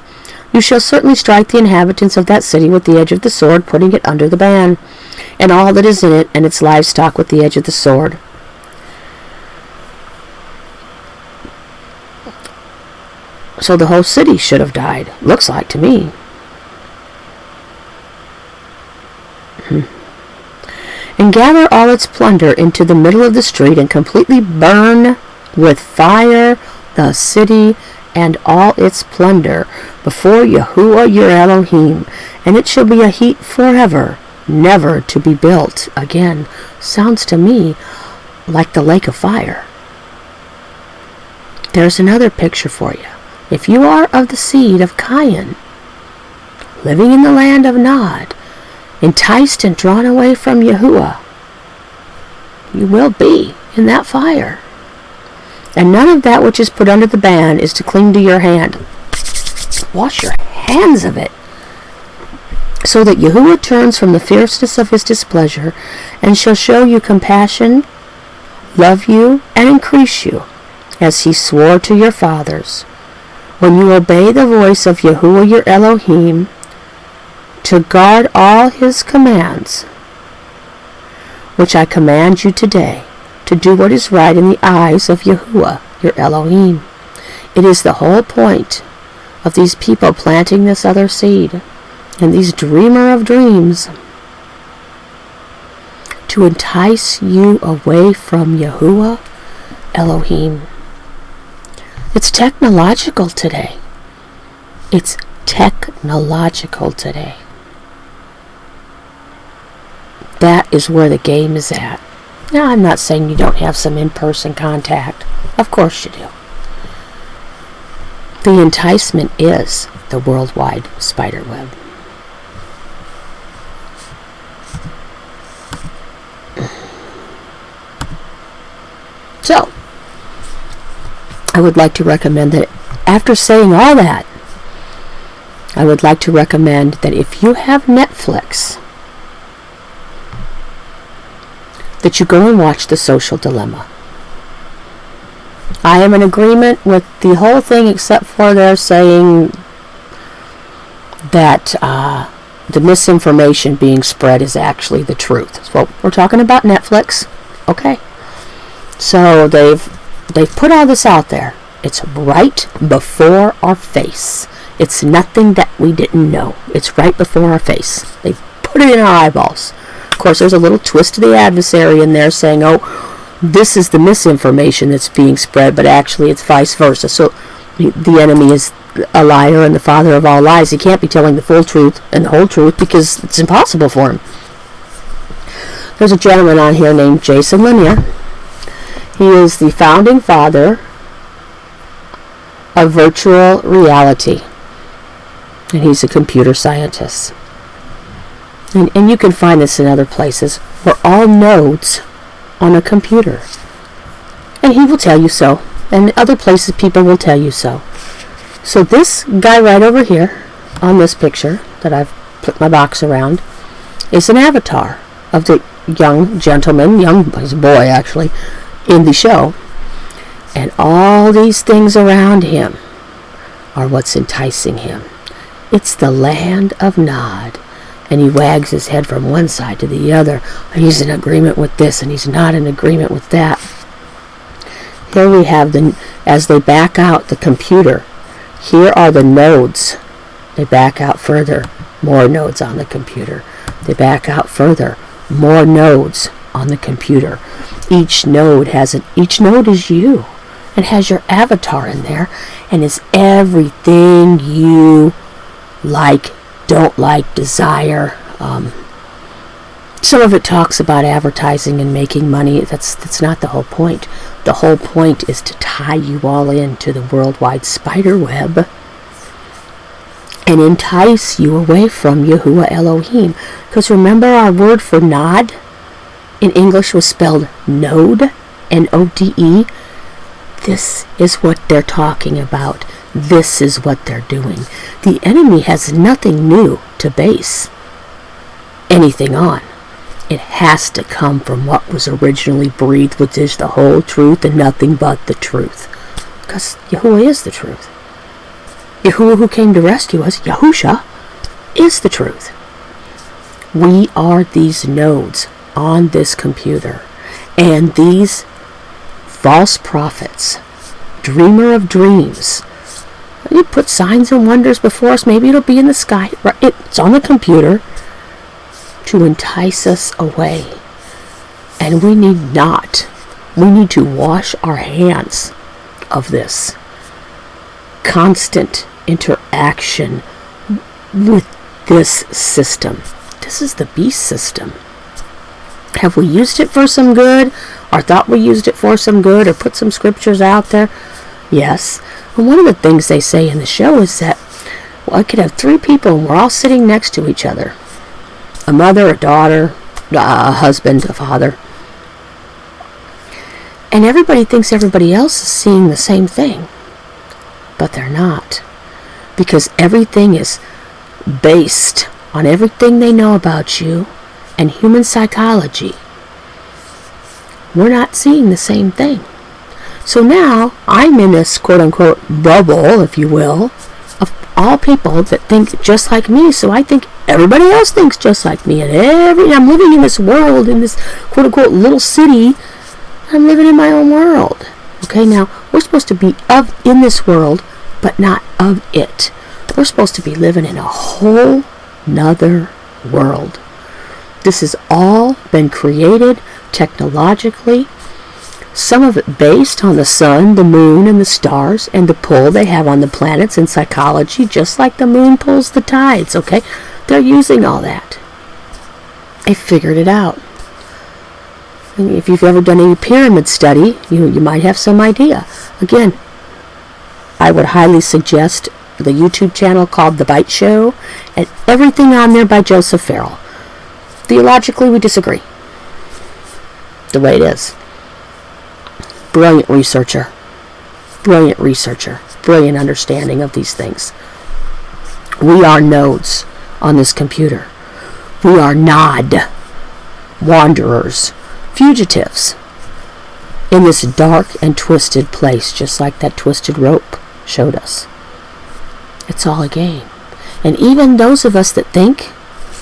You shall certainly strike the inhabitants of that city with the edge of the sword, putting it under the ban, and all that is in it, and its livestock with the edge of the sword. So the whole city should have died, looks like to me. And gather all its plunder into the middle of the street, and completely burn with fire the city and all its plunder before Yahuah your Elohim, and it shall be a heap forever, never to be built again. Sounds to me like the lake of fire. There's another picture for you. If you are of the seed of Cain, living in the land of Nod, enticed and drawn away from Yahuah, you will be in that fire. And none of that which is put under the ban is to cling to your hand. Wash your hands of it, so that Yahuah turns from the fierceness of his displeasure, and shall show you compassion, love you, and increase you, as he swore to your fathers, when you obey the voice of Yahuah your Elohim, to guard all his commands, which I command you today, to do what is right in the eyes of Yahuah your Elohim. It is the whole point of these people planting this other seed, and these dreamer of dreams, to entice you away from Yahuah Elohim. It's technological today. It's technological today. That is where the game is at. Now, I'm not saying you don't have some in-person contact. Of course you do. The enticement is the worldwide spider web. So, I would like to recommend that after saying all that, I would like to recommend that if you have Netflix, that you go and watch The Social Dilemma. I am in agreement with the whole thing except for they're saying that the misinformation being spread is actually the truth. So we're talking about Netflix. Okay. So they've put all this out there. It's right before our face. It's nothing that we didn't know. It's right before our face. They put it in our eyeballs. Of course, there's a little twist to the adversary in there saying, oh, this is the misinformation that's being spread, but actually it's vice versa. So the enemy is a liar and the father of all lies. He can't be telling the full truth and the whole truth because it's impossible for him. There's a gentleman on here named Jason Lanier. He is the founding father of virtual reality, and he's a computer scientist. And you can find this in other places. We're all nodes on a computer. And he will tell you so. And other places people will tell you so. So this guy right over here on this picture that I've put my box around is an avatar of the young gentleman, he's a boy actually, in the show. And all these things around him are what's enticing him. It's the land of Nod. And he wags his head from one side to the other. He's in agreement with this and he's not in agreement with that. Here we have as they back out the computer, here are the nodes. They back out further, more nodes on the computer. They back out further, more nodes on the computer. Each node is you and has your avatar in there and is everything you like, don't like, desire. Some of it talks about advertising and making money. That's not the whole point. The whole point is to tie you all into the worldwide spider web and entice you away from Yahuah Elohim. Because remember, our word for nod in English was spelled node, N-O-D-E. This is what they're talking about. This is what they're doing. The enemy has nothing new to base anything on. It has to come from what was originally breathed, which is the whole truth and nothing but the truth. Because Yahuah is the truth. Yahuah, who came to rescue us, Yahusha, is the truth. We are these nodes on this computer. And these false prophets, dreamer of dreams, you put signs and wonders before us. Maybe it'll be in the sky. It's on the computer to entice us away. And we need not. We need to wash our hands of this constant interaction with this system. This is the beast system. Have we used it for some good, or thought we used it for some good, or put some scriptures out there? Yes. And one of the things they say in the show is that, well, I could have 3 people and we're all sitting next to each other. A mother, a daughter, a husband, a father. And everybody thinks everybody else is seeing the same thing. But they're not. Because everything is based on everything they know about you and human psychology. We're not seeing the same thing. So now I'm in this quote-unquote bubble, if you will, of all people that think just like me. So I think everybody else thinks just like me. And I'm living in this world, in this quote-unquote little city. I'm living in my own world. Okay, now we're supposed to be in this world, but not of it. We're supposed to be living in a whole nother world. This has all been created technologically, some of it based on the sun, the moon, and the stars, and the pull they have on the planets in psychology, just like the moon pulls the tides, okay? They're using all that. They figured it out. If you've ever done any pyramid study, you might have some idea. Again, I would highly suggest the YouTube channel called The Bite Show, and everything on there by Joseph Farrell. Theologically, we disagree. The way it is. Brilliant researcher. Brilliant researcher. Brilliant understanding of these things. We are nodes on this computer. We are nod. Wanderers. Fugitives. In this dark and twisted place, just like that twisted rope showed us. It's all a game. And even those of us that think,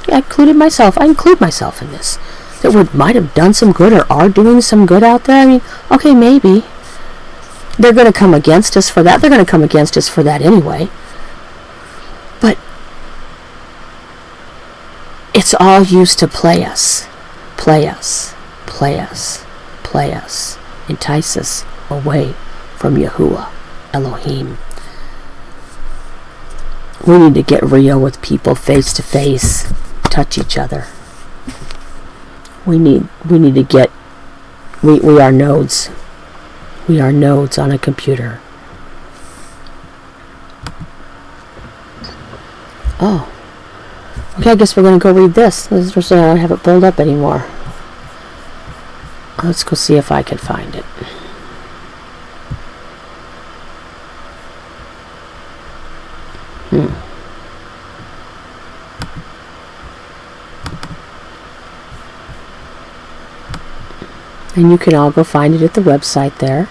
I include myself in this, that might have done some good or are doing some good out there. I mean, okay, maybe. They're going to come against us for that. They're going to come against us for that anyway. But it's all used to play us. Play us. Play us. Play us. Entice us away from Yahuah, Elohim. We need to get real with people face to face. Touch each other. We need to get, we are nodes. We are nodes on a computer. Oh. Okay, I guess we're going to go read this. I don't have it pulled up anymore. Let's go see if I can find it. And you can all go find it at the website there.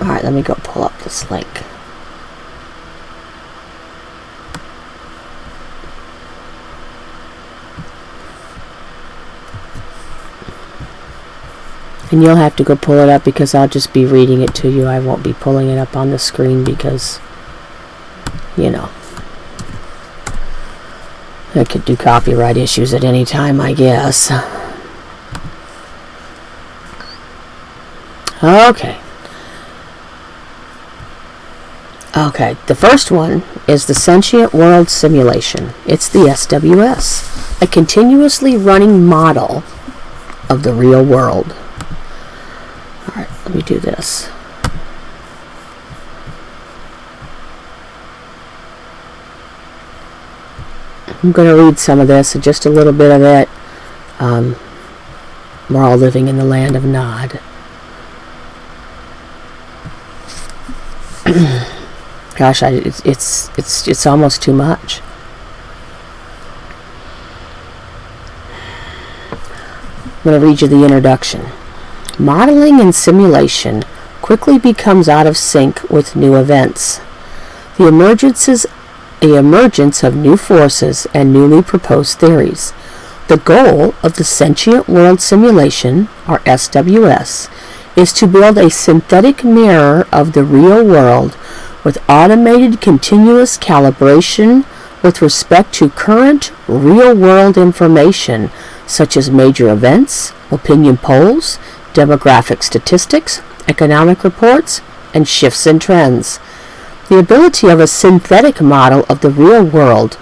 Alright, let me go pull up this link. And you'll have to go pull it up because I'll just be reading it to you. I won't be pulling it up on the screen because, you know, I could do copyright issues at any time, I guess. Okay. Okay, the first one is the Sentient World Simulation. It's the SWS, a continuously running model of the real world. Alright, let me do this. I'm going to read some of this, just a little bit of it. We're all living in the land of Nod. Gosh, it's almost too much. I'm going to read you the introduction. Modeling and simulation quickly becomes out of sync with new events. The emergence of new forces and newly proposed theories. The goal of the Sentient World Simulation, or SWS, is to build a synthetic mirror of the real world with automated continuous calibration with respect to current real-world information such as major events, opinion polls, demographic statistics, economic reports, and shifts in trends. The ability of a synthetic model of the real world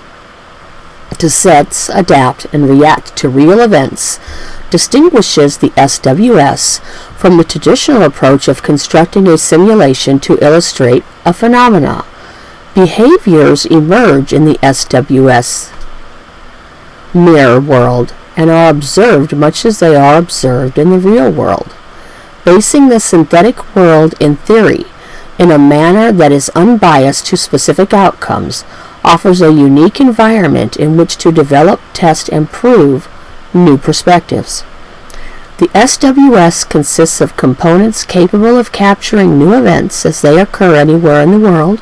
to sense, adapt, and react to real events distinguishes the SWS from the traditional approach of constructing a simulation to illustrate a phenomena. Behaviors emerge in the SWS mirror world and are observed much as they are observed in the real world. Basing the synthetic world in theory in a manner that is unbiased to specific outcomes offers a unique environment in which to develop, test, and prove new perspectives. The SWS consists of components capable of capturing new events as they occur anywhere in the world,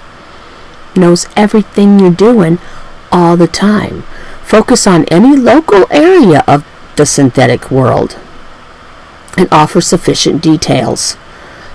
knows everything you're doing all the time, focus on any local area of the synthetic world, and offer sufficient details.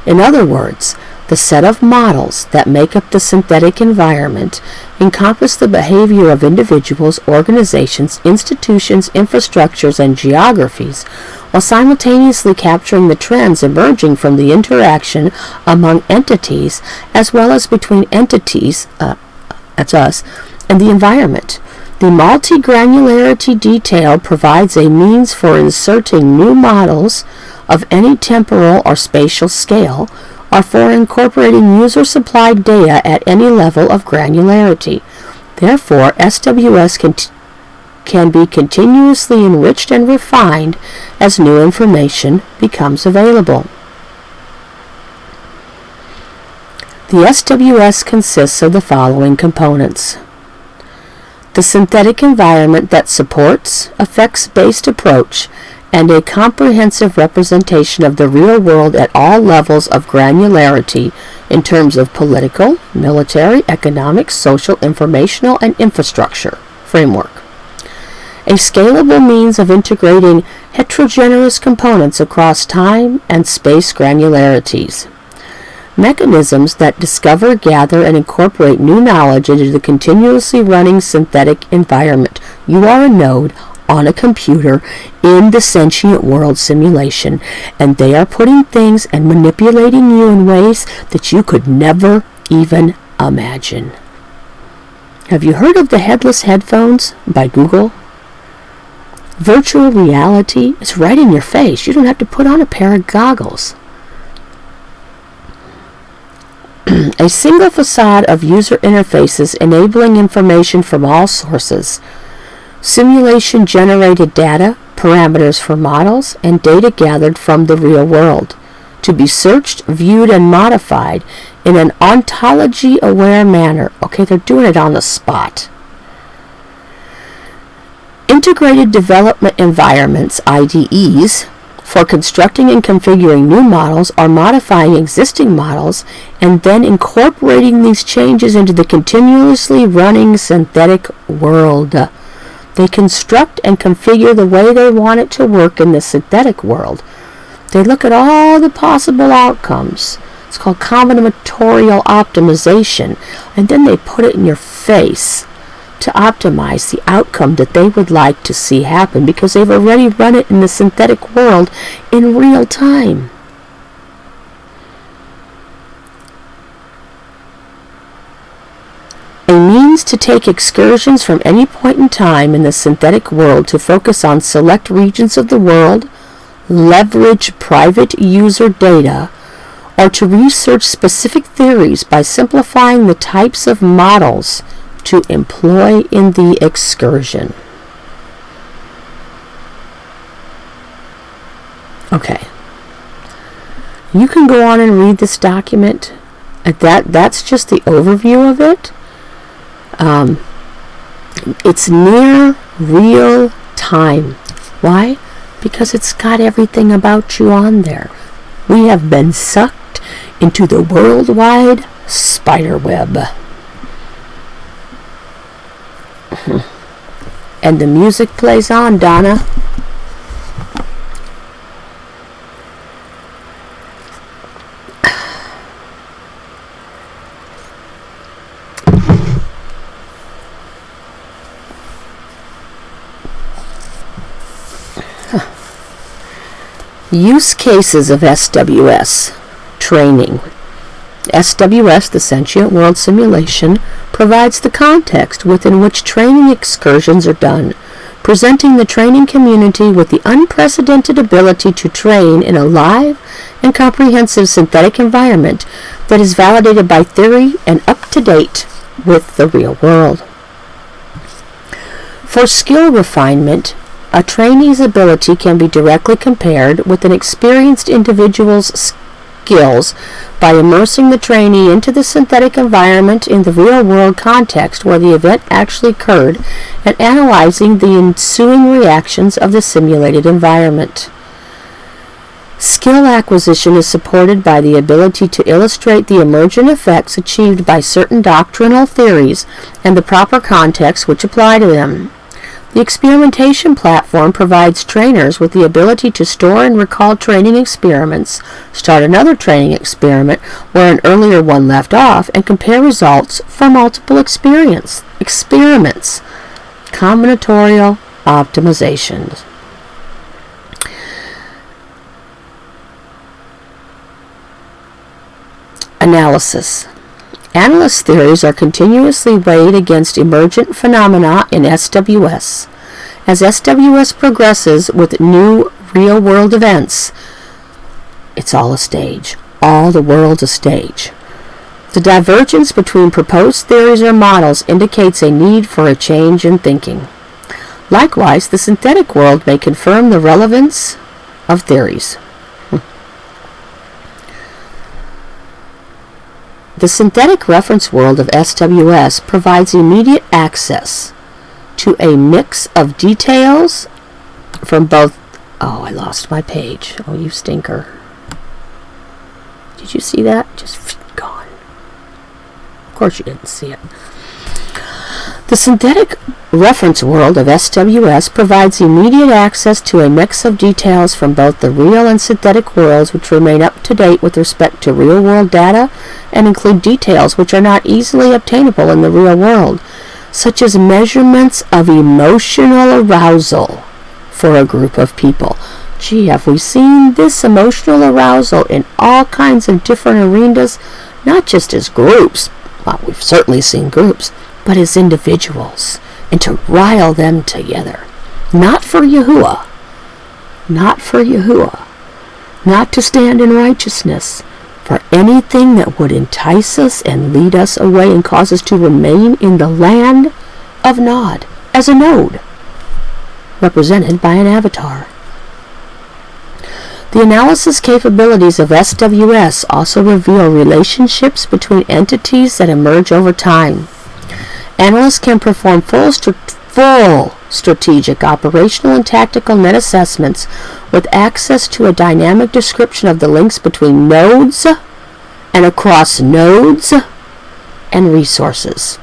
In other words, The set of models that make up the synthetic environment encompass the behavior of individuals, organizations, institutions, infrastructures, and geographies, while simultaneously capturing the trends emerging from the interaction among entities as well as between entities, that's us, and the environment. The multi-granularity detail provides a means for inserting new models of any temporal or spatial scale, or for incorporating user-supplied data at any level of granularity. Therefore, SWS can be continuously enriched and refined as new information becomes available. The SWS consists of the following components: the synthetic environment that supports effects-based approach and a comprehensive representation of the real world at all levels of granularity in terms of political, military, economic, social, informational, and infrastructure framework. A scalable means of integrating heterogeneous components across time and space granularities. Mechanisms that discover, gather, and incorporate new knowledge into the continuously running synthetic environment. You are a node on a computer in the sentient world simulation, and they are putting things and manipulating you in ways that you could never even imagine. Have you heard of the headless headphones by Google? Virtual reality is right in your face. You don't have to put on a pair of goggles. A single facade of user interfaces enabling information from all sources. Simulation-generated data, parameters for models, and data gathered from the real world, to be searched, viewed, and modified in an ontology-aware manner. Okay, they're doing it on the spot. Integrated development environments, IDEs, for constructing and configuring new models or modifying existing models, and then incorporating these changes into the continuously running synthetic world. They construct and configure the way they want it to work in the synthetic world. They look at all the possible outcomes. It's called combinatorial optimization. And then they put it in your face to optimize the outcome that they would like to see happen, because they've already run it in the synthetic world in real time. A means to take excursions from any point in time in the synthetic world to focus on select regions of the world, leverage private user data, or to research specific theories by simplifying the types of models to employ in the excursion. Okay. You can go on and read this document. That's just the overview of it. It's near real time. Why? Because it's got everything about you on there. We have been sucked into the worldwide spider web. And the music plays on, Donna. Use cases of SWS training. SWS, the Sentient World Simulation, provides the context within which training excursions are done, presenting the training community with the unprecedented ability to train in a live and comprehensive synthetic environment that is validated by theory and up to date with the real world. For skill refinement, a trainee's ability can be directly compared with an experienced individual's skills by immersing the trainee into the synthetic environment in the real-world context where the event actually occurred and analyzing the ensuing reactions of the simulated environment. Skill acquisition is supported by the ability to illustrate the emergent effects achieved by certain doctrinal theories and the proper contexts which apply to them. The experimentation platform provides trainers with the ability to store and recall training experiments, start another training experiment where an earlier one left off, and compare results for multiple experiments. Combinatorial optimizations. Analysis. Analyst theories are continuously weighed against emergent phenomena in SWS. As SWS progresses with new real-world events, it's all a stage. All the world's a stage. The divergence between proposed theories or models indicates a need for a change in thinking. Likewise, the synthetic world may confirm the relevance of theories. The synthetic reference world of SWS provides immediate access to a mix of details from both... Oh, I lost my page. Oh, you stinker. Did you see that? Just gone. Of course you didn't see it. The synthetic reference world of SWS provides immediate access to a mix of details from both the real and synthetic worlds, which remain up to date with respect to real-world data and include details which are not easily obtainable in the real world, such as measurements of emotional arousal for a group of people. Gee, have we seen this emotional arousal in all kinds of different arenas, not just as groups, well, we've certainly seen groups, but as individuals, and to rile them together. Not for Yahuah, not for Yahuah, not to stand in righteousness, for anything that would entice us and lead us away and cause us to remain in the land of Nod as a node, represented by an avatar. The analysis capabilities of SWS also reveal relationships between entities that emerge over time. Analysts can perform full strategic, operational, and tactical net assessments with access to a dynamic description of the links between nodes and across nodes and resources.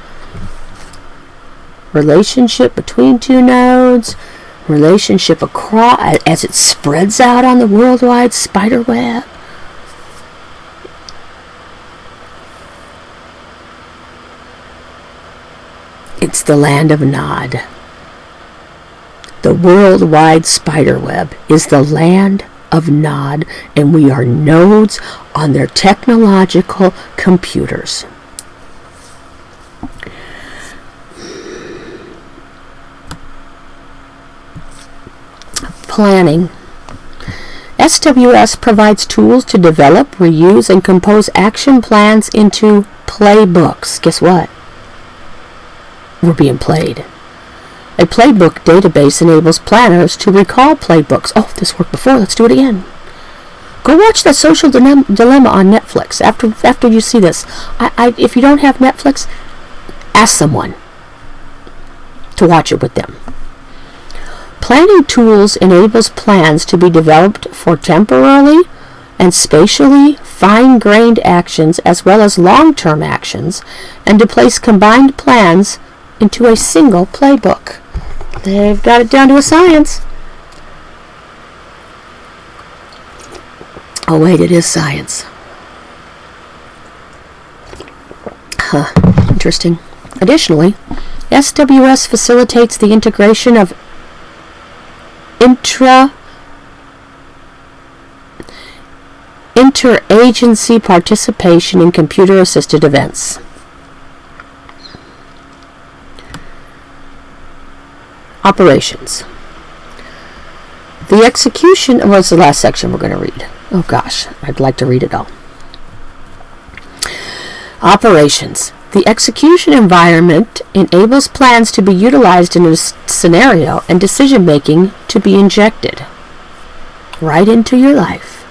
Relationship between two nodes, relationship across as it spreads out on the worldwide spider web. It's the land of Nod. The worldwide spider web is the land of Nod, and we are nodes on their technological computers. Planning. SWS provides tools to develop, reuse, and compose action plans into playbooks. Guess what? We're being played. A playbook database enables planners to recall playbooks. Oh, this worked before. Let's do it again. Go watch that Social Dilemma on Netflix. After you see this, if you don't have Netflix, ask someone to watch it with them. Planning tools enables plans to be developed for temporally and spatially fine-grained actions as well as long-term actions, and to place combined plans into a single playbook. They've got it down to a science. Oh wait, it is science. Interesting. Additionally, SWS facilitates the integration of interagency participation in computer-assisted events. Operations. The execution was the last section we're going to read. Oh gosh, I'd like to read it all. Operations. The execution environment enables plans to be utilized in a scenario and decision-making to be injected right into your life.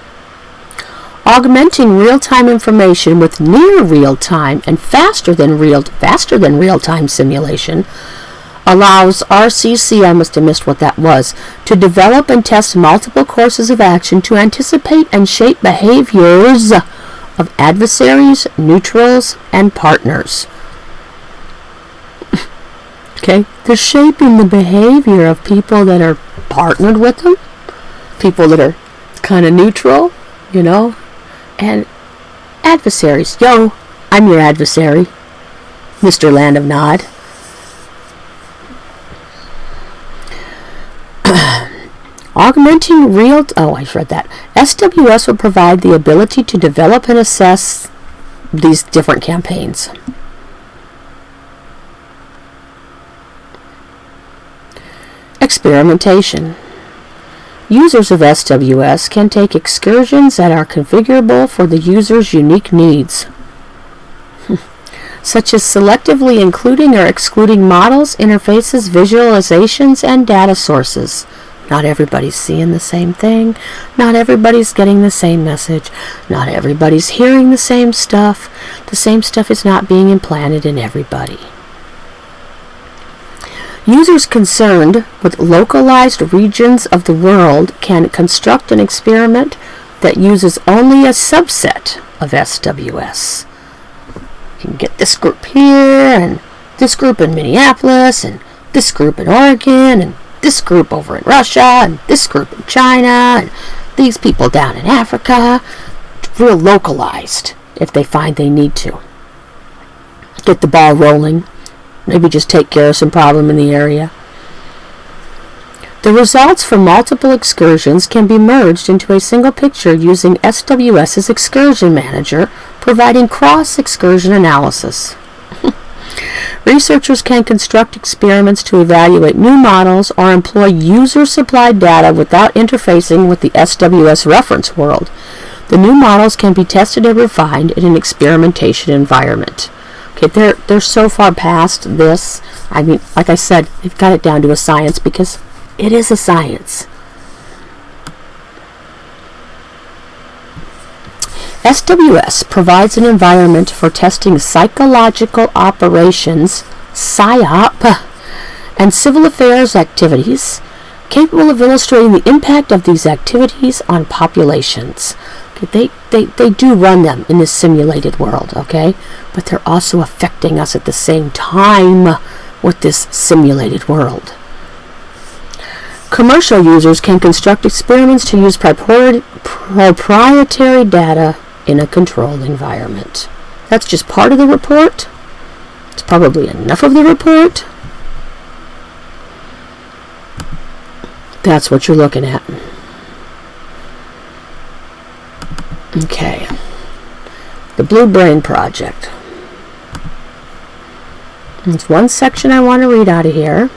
Augmenting real-time information with near real-time and faster than real-time simulation allows RCC, I must have missed what that was, to develop and test multiple courses of action to anticipate and shape behaviors of adversaries, neutrals, and partners. Okay? They're shaping the behavior of people that are partnered with them, people that are kind of neutral, and adversaries. Yo, I'm your adversary, Mr. Land of Nod. Augmenting real... I read that. SWS will provide the ability to develop and assess these different campaigns. Experimentation. Users of SWS can take excursions that are configurable for the user's unique needs, such as selectively including or excluding models, interfaces, visualizations, and data sources. Not everybody's seeing the same thing. Not everybody's getting the same message. Not everybody's hearing the same stuff. The same stuff is not being implanted in everybody. Users concerned with localized regions of the world can construct an experiment that uses only a subset of SWS. You can get this group here, and this group in Minneapolis, and this group in Oregon, and this group over in Russia, and this group in China, and these people down in Africa. Real localized, if they find they need to. Get the ball rolling. Maybe just take care of some problem in the area. The results from multiple excursions can be merged into a single picture using SWS's Excursion Manager, providing cross-excursion analysis. Researchers can construct experiments to evaluate new models or employ user-supplied data without interfacing with the SWS reference world. The new models can be tested and refined in an experimentation environment. Okay, they're so far past this. I mean, like I said, they've got it down to a science because it is a science. SWS provides an environment for testing psychological operations, PSYOP, and civil affairs activities, capable of illustrating the impact of these activities on populations. Okay, they do run them in this simulated world, okay? But they're also affecting us at the same time with this simulated world. Commercial users can construct experiments to use proprietary data in a controlled environment. That's just part of the report. It's probably enough of the report. That's what you're looking at. Okay. The Blue Brain Project. There's one section I want to read out of here.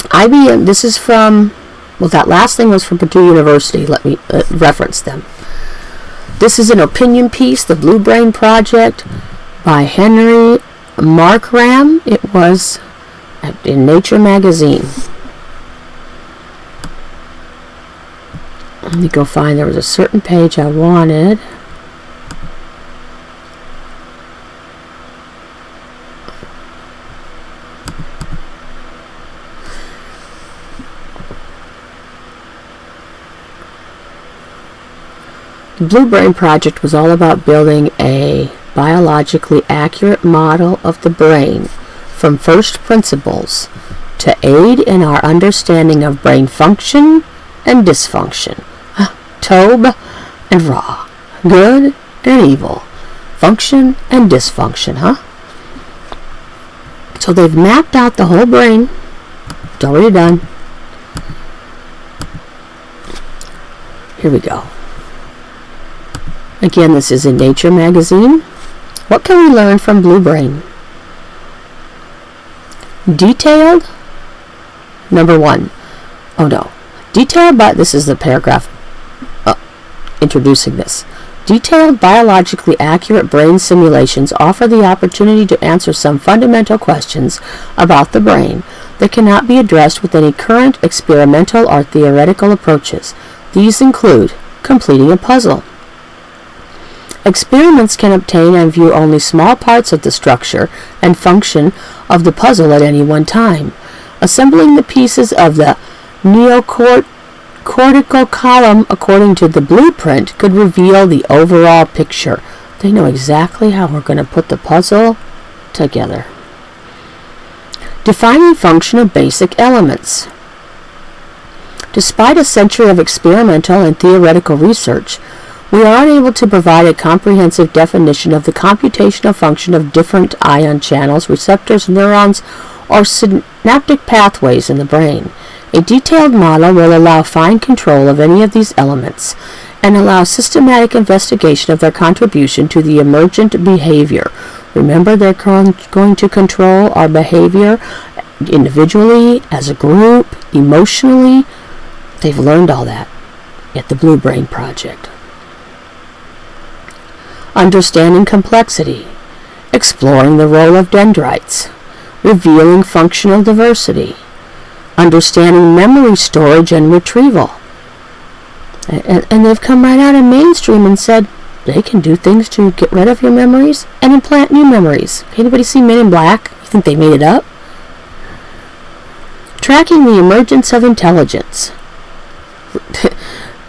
IBM, this is from, well, that last thing was from Purdue University. Let me reference them. This is an opinion piece, The Blue Brain Project, by Henry Markram. It was in Nature magazine. Let me go find, there was a certain page I wanted. The Blue Brain Project was all about building a biologically accurate model of the brain from first principles to aid in our understanding of brain function and dysfunction. Tobe and Ra. Good and evil. Function and dysfunction, huh? So they've mapped out the whole brain. It's already done. Here we go. Again, this is in Nature magazine. What can we learn from Blue Brain? Detailed. Number one. Oh no. Detailed, but this is the paragraph introducing this. Detailed, biologically accurate brain simulations offer the opportunity to answer some fundamental questions about the brain that cannot be addressed with any current experimental or theoretical approaches. These include completing a puzzle. Experiments can obtain and view only small parts of the structure and function of the puzzle at any one time. Assembling the pieces of the neocortical column according to the blueprint could reveal the overall picture. They know exactly how we're going to put the puzzle together. Defining function of basic elements. Despite a century of experimental and theoretical research, we are unable to provide a comprehensive definition of the computational function of different ion channels, receptors, neurons, or synaptic pathways in the brain. A detailed model will allow fine control of any of these elements and allow systematic investigation of their contribution to the emergent behavior. Remember, they're going to control our behavior individually, as a group, emotionally. They've learned all that at the Blue Brain Project. Understanding complexity. Exploring the role of dendrites. Revealing functional diversity. Understanding memory storage and retrieval. And they've come right out in mainstream and said they can do things to get rid of your memories and implant new memories. Anybody see Men in Black? You think they made it up? Tracking the emergence of intelligence.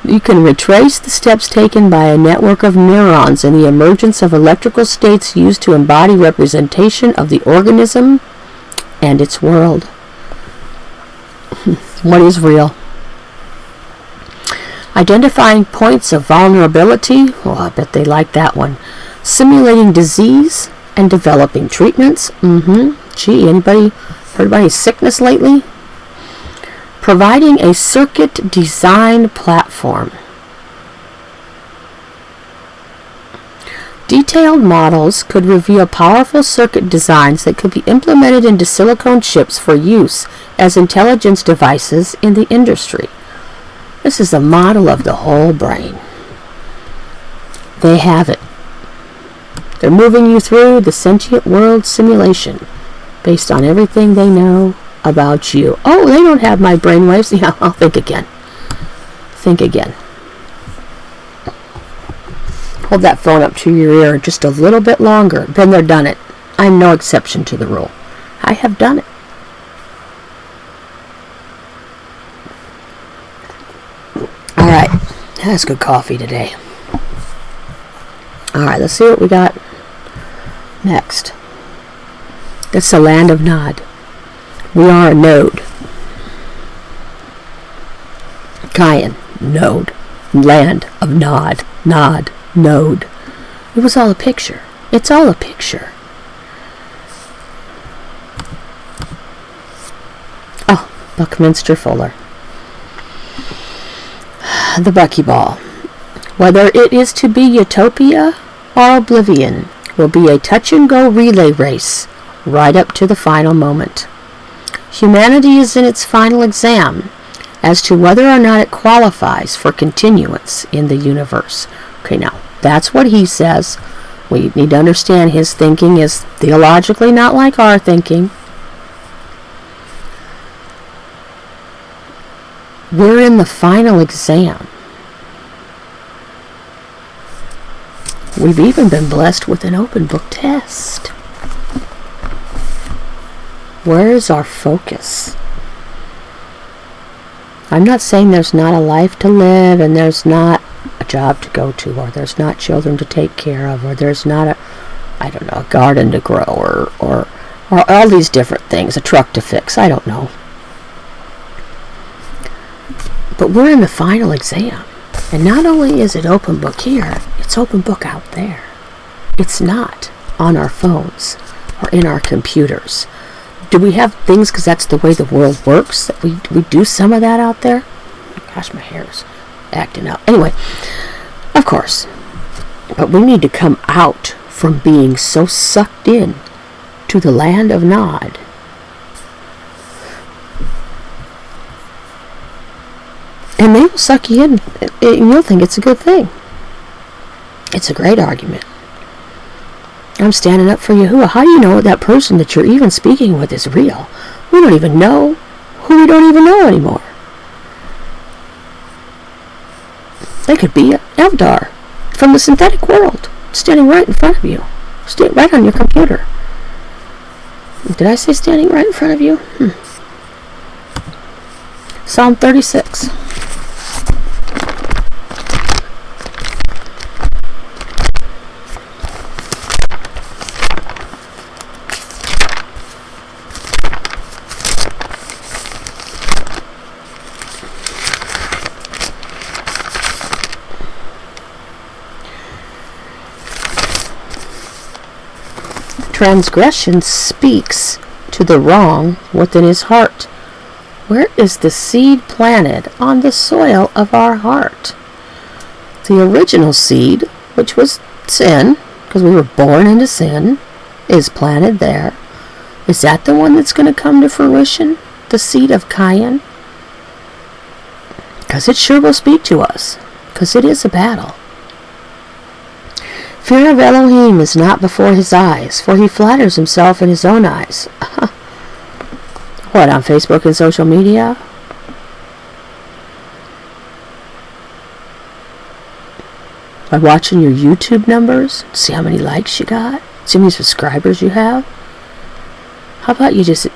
You can retrace the steps taken by a network of neurons in the emergence of electrical states used to embody representation of the organism and its world. What is real? Identifying points of vulnerability. Oh, I bet they like that one. Simulating disease and developing treatments. Gee, anybody heard about any sickness lately? Providing a circuit design platform. Detailed models could reveal powerful circuit designs that could be implemented into silicone chips for use as intelligence devices in the industry. This is a model of the whole brain. They have it. They're moving you through the sentient world simulation based on everything they know about you. Oh, they don't have my brainwaves. Yeah, I'll think again. Think again. Hold that phone up to your ear just a little bit longer. Then they're done it. I'm no exception to the rule. I have done it. All right. That's good coffee today. All right, let's see what we got next. That's the land of Nod. We are a node. Kayan, node. Land of Nod. Nod, node. It was all a picture. It's all a picture. Oh, Buckminster Fuller. The Buckyball. Whether it is to be utopia or oblivion will be a touch-and-go relay race right up to the final moment. Humanity is in its final exam as to whether or not it qualifies for continuance in the universe. Okay, now, that's what he says. We need to understand his thinking is theologically not like our thinking. We're in the final exam. We've even been blessed with an open book test. Where is our focus? I'm not saying there's not a life to live and there's not a job to go to, or there's not children to take care of, or there's not a garden to grow, or all these different things, a truck to fix, I don't know. But we're in the final exam. And not only is it open book here, it's open book out there. It's not on our phones or in our computers. Do we have things, because that's the way the world works, that we do some of that out there? Gosh, my hair's acting up. Anyway, of course. But we need to come out from being so sucked in to the land of Nod. And they will suck you in, and you'll think it's a good thing. It's a great argument. I'm standing up for Yahuah. How do you know that person that you're even speaking with is real? We don't even know who we don't even know anymore. They could be an Eldar from the synthetic world, standing right in front of you, right on your computer. Did I say standing right in front of you? Psalm 36. transgression speaks to the wrong within his heart. Where is the seed planted? On the soil of our heart. The original seed, which was sin, because we were born into sin, is planted there. Is that the one that's going to come to fruition? The seed of Cain? Because it sure will speak to us, because it is a battle. Fear of Elohim is not before his eyes, for he flatters himself in his own eyes. What, on Facebook and social media? By watching your YouTube numbers? See how many likes you got? See how many subscribers you have? How about you just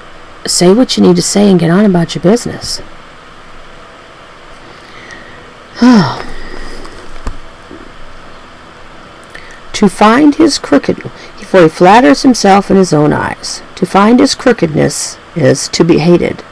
say what you need to say and get on about your business? To find his crooked, for he flatters himself in his own eyes. To find his crookedness is to be hated.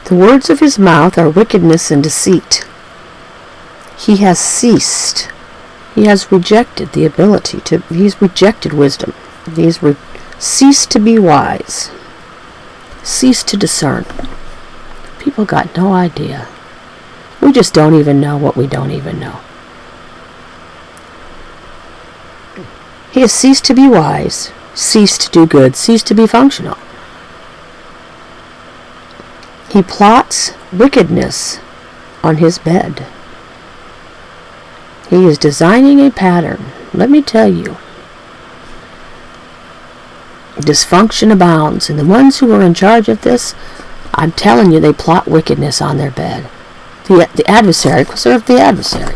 The words of his mouth are wickedness and deceit. He has ceased. He has rejected the ability to, he's rejected wisdom. He's ceased to be wise. Ceased to discern. People got no idea. We just don't even know what we don't even know. He has ceased to be wise, ceased to do good, ceased to be functional. He plots wickedness on his bed. He is designing a pattern. Let me tell you. Dysfunction abounds, and the ones who are in charge of this, I'm telling you, they plot wickedness on their bed. The adversary, because they're the adversary,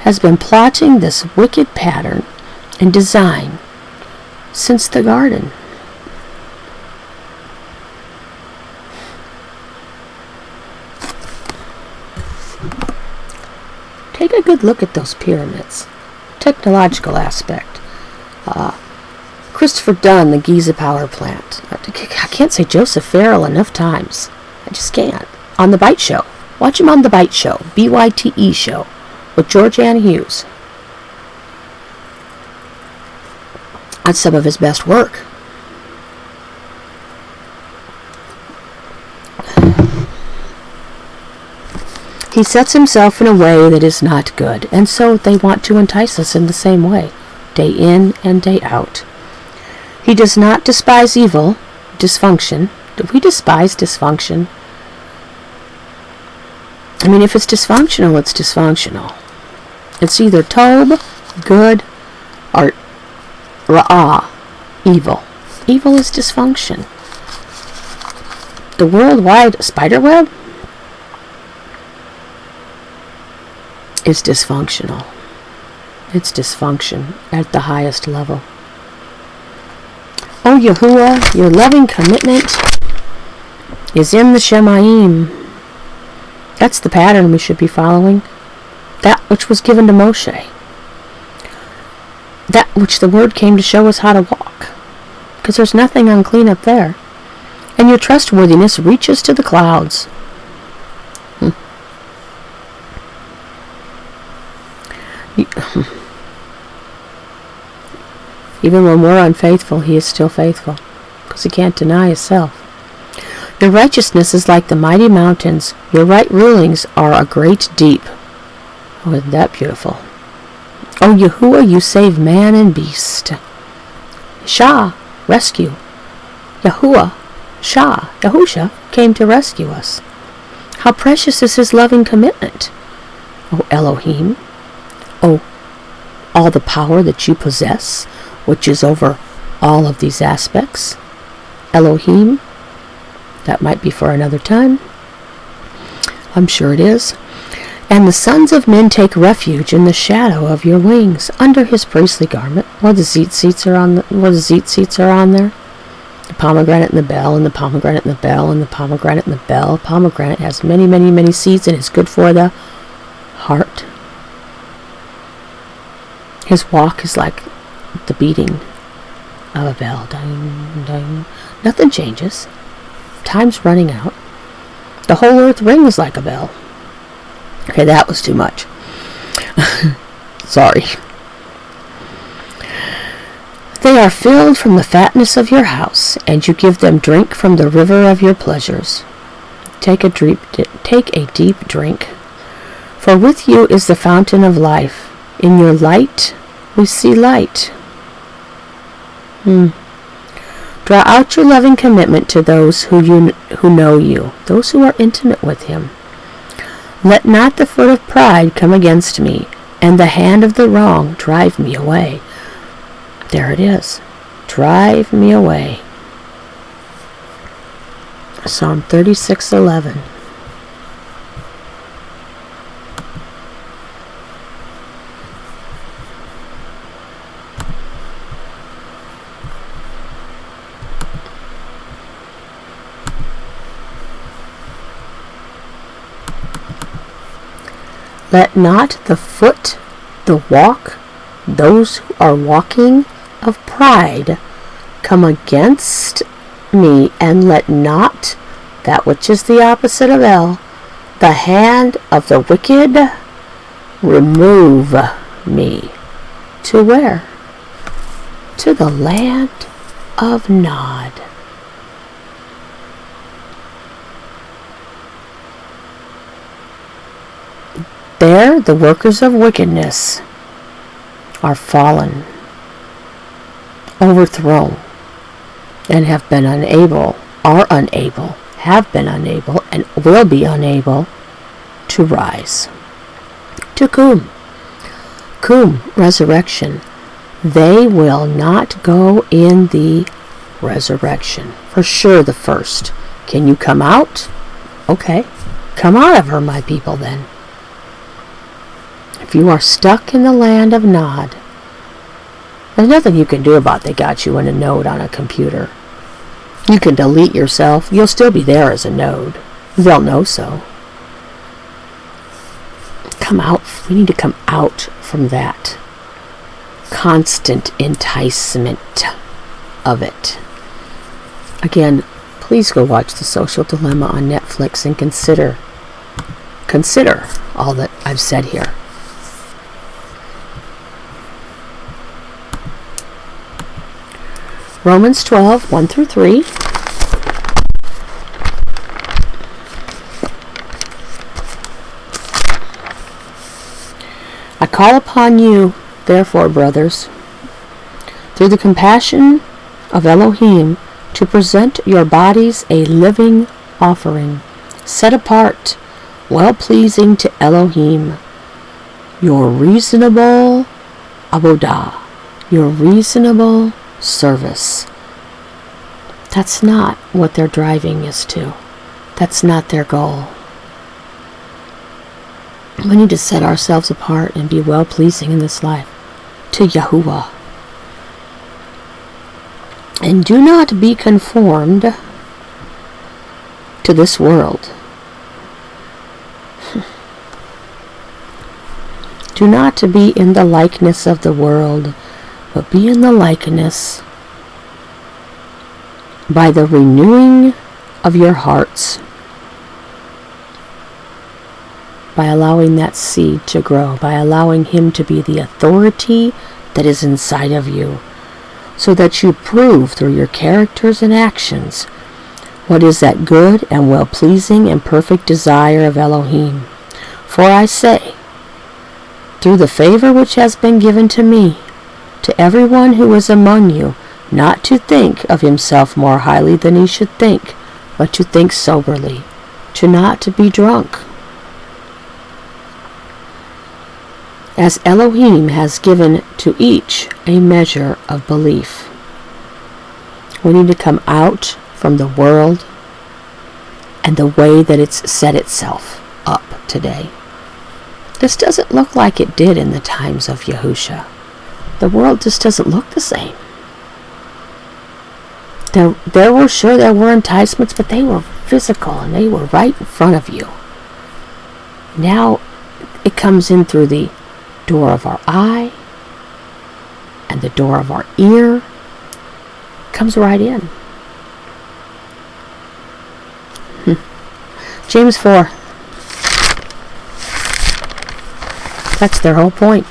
has been plotting this wicked pattern and design since the garden. Take a good look at those pyramids. Technological aspect. Christopher Dunn, the Giza power plant. I can't say Joseph Farrell enough times. I just can't. On The Bite Show. Watch him on The Bite Show. BYTE show. With Georgianne Hughes. That's some of his best work. He sets himself in a way that is not good, and so they want to entice us in the same way, day in and day out. He does not despise evil, dysfunction. Do we despise dysfunction? I mean, if it's dysfunctional, it's dysfunctional. It's either Tob, good, or Ra'ah, evil. Evil is dysfunction. The worldwide spiderweb is dysfunctional. It's dysfunction at the highest level. Oh, Yahuah, your loving commitment is in the Shemaim. That's the pattern we should be following. That which was given to Moshe. That which the Word came to show us how to walk. Because there's nothing unclean up there. And your trustworthiness reaches to the clouds. Even when we're unfaithful, he is still faithful, because he can't deny himself. Your righteousness is like the mighty mountains. Your right rulings are a great deep. Oh, isn't that beautiful? Oh, Yahuah, you save man and beast. Shah, rescue. Yahuah, Shah, Yahusha came to rescue us. How precious is his loving commitment. Oh, Elohim. Oh, all the power that you possess, which is over all of these aspects. Elohim, that might be for another time. I'm sure it is. And the sons of men take refuge in the shadow of your wings, under his priestly garment, where the zit seats are on there. The pomegranate and the bell, and the pomegranate and the bell, and the pomegranate and the bell. Pomegranate has many, many, many seeds, and is good for the heart. His walk is like the beating of a bell. Ding, ding. Nothing changes. Time's running out. The whole earth rings like a bell. Okay, that was too much. Sorry. They are filled from the fatness of your house, and you give them drink from the river of your pleasures. Take a deep drink. For with you is the fountain of life. In your light we see light. Draw out your loving commitment to those who know you, those who are intimate with him. Let not the foot of pride come against me, and the hand of the wrong drive me away. There it is. Drive me away. Psalm 36:11. Let not the foot, the walk, those who are walking of pride come against me, and let not that which is the opposite of L, the hand of the wicked, remove me. To where? To the land of Nod. There the workers of wickedness are fallen, overthrown, and have been unable, have been unable, and will be unable to rise. To Kum, resurrection. They will not go in the resurrection. For sure the first. Can you come out? Okay. Come out of her, my people, then. If you are stuck in the land of Nod, there's nothing you can do about it. They got you in a node on a computer. You can delete yourself. You'll still be there as a node. They'll know so. Come out. We need to come out from that constant enticement of it. Again, please go watch The Social Dilemma on Netflix and consider all that I've said here. Romans 12, 1 through 3. I call upon you, therefore, brothers, through the compassion of Elohim, to present your bodies a living offering, set apart, well-pleasing to Elohim, your reasonable avodah, your reasonable service. That's not what their driving is to. That's not their goal. We need to set ourselves apart and be well-pleasing in this life to Yahuah. And do not be conformed to this world. Do not be in the likeness of the world, but be in the likeness by the renewing of your hearts, by allowing that seed to grow, by allowing him to be the authority that is inside of you, so that you prove through your characters and actions what is that good and well-pleasing and perfect desire of Elohim. For I say, through the favor which has been given to me, to everyone who is among you, not to think of himself more highly than he should think, but to think soberly, to not to be drunk, as Elohim has given to each a measure of belief. We need to come out from the world and the way that it's set itself up today. This doesn't look like it did in the times of Yahusha. The world just doesn't look the same. There were enticements, but they were physical and they were right in front of you. Now it comes in through the door of our eye and the door of our ear Comes right in. James 4. That's their whole point.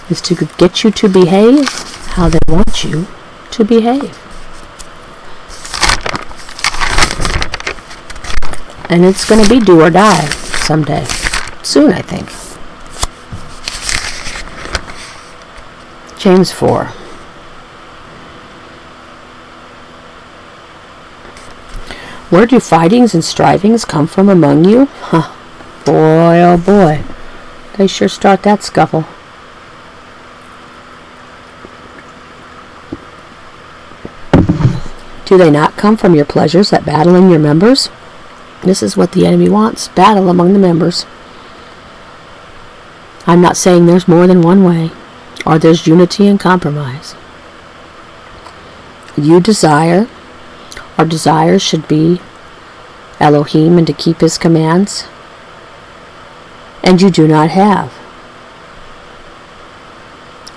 Is to get you to behave how they want you to behave. And it's going to be do or die someday. Soon, I think. James 4. Where do fightings and strivings come from among you? Huh. Boy, oh boy. They sure start that scuffle. Do they not come from your pleasures that battle in your members? This is what the enemy wants. Battle among the members. I'm not saying there's more than one way, or there's unity and compromise. You desire, our desires should be Elohim and to keep his commands, and you do not have.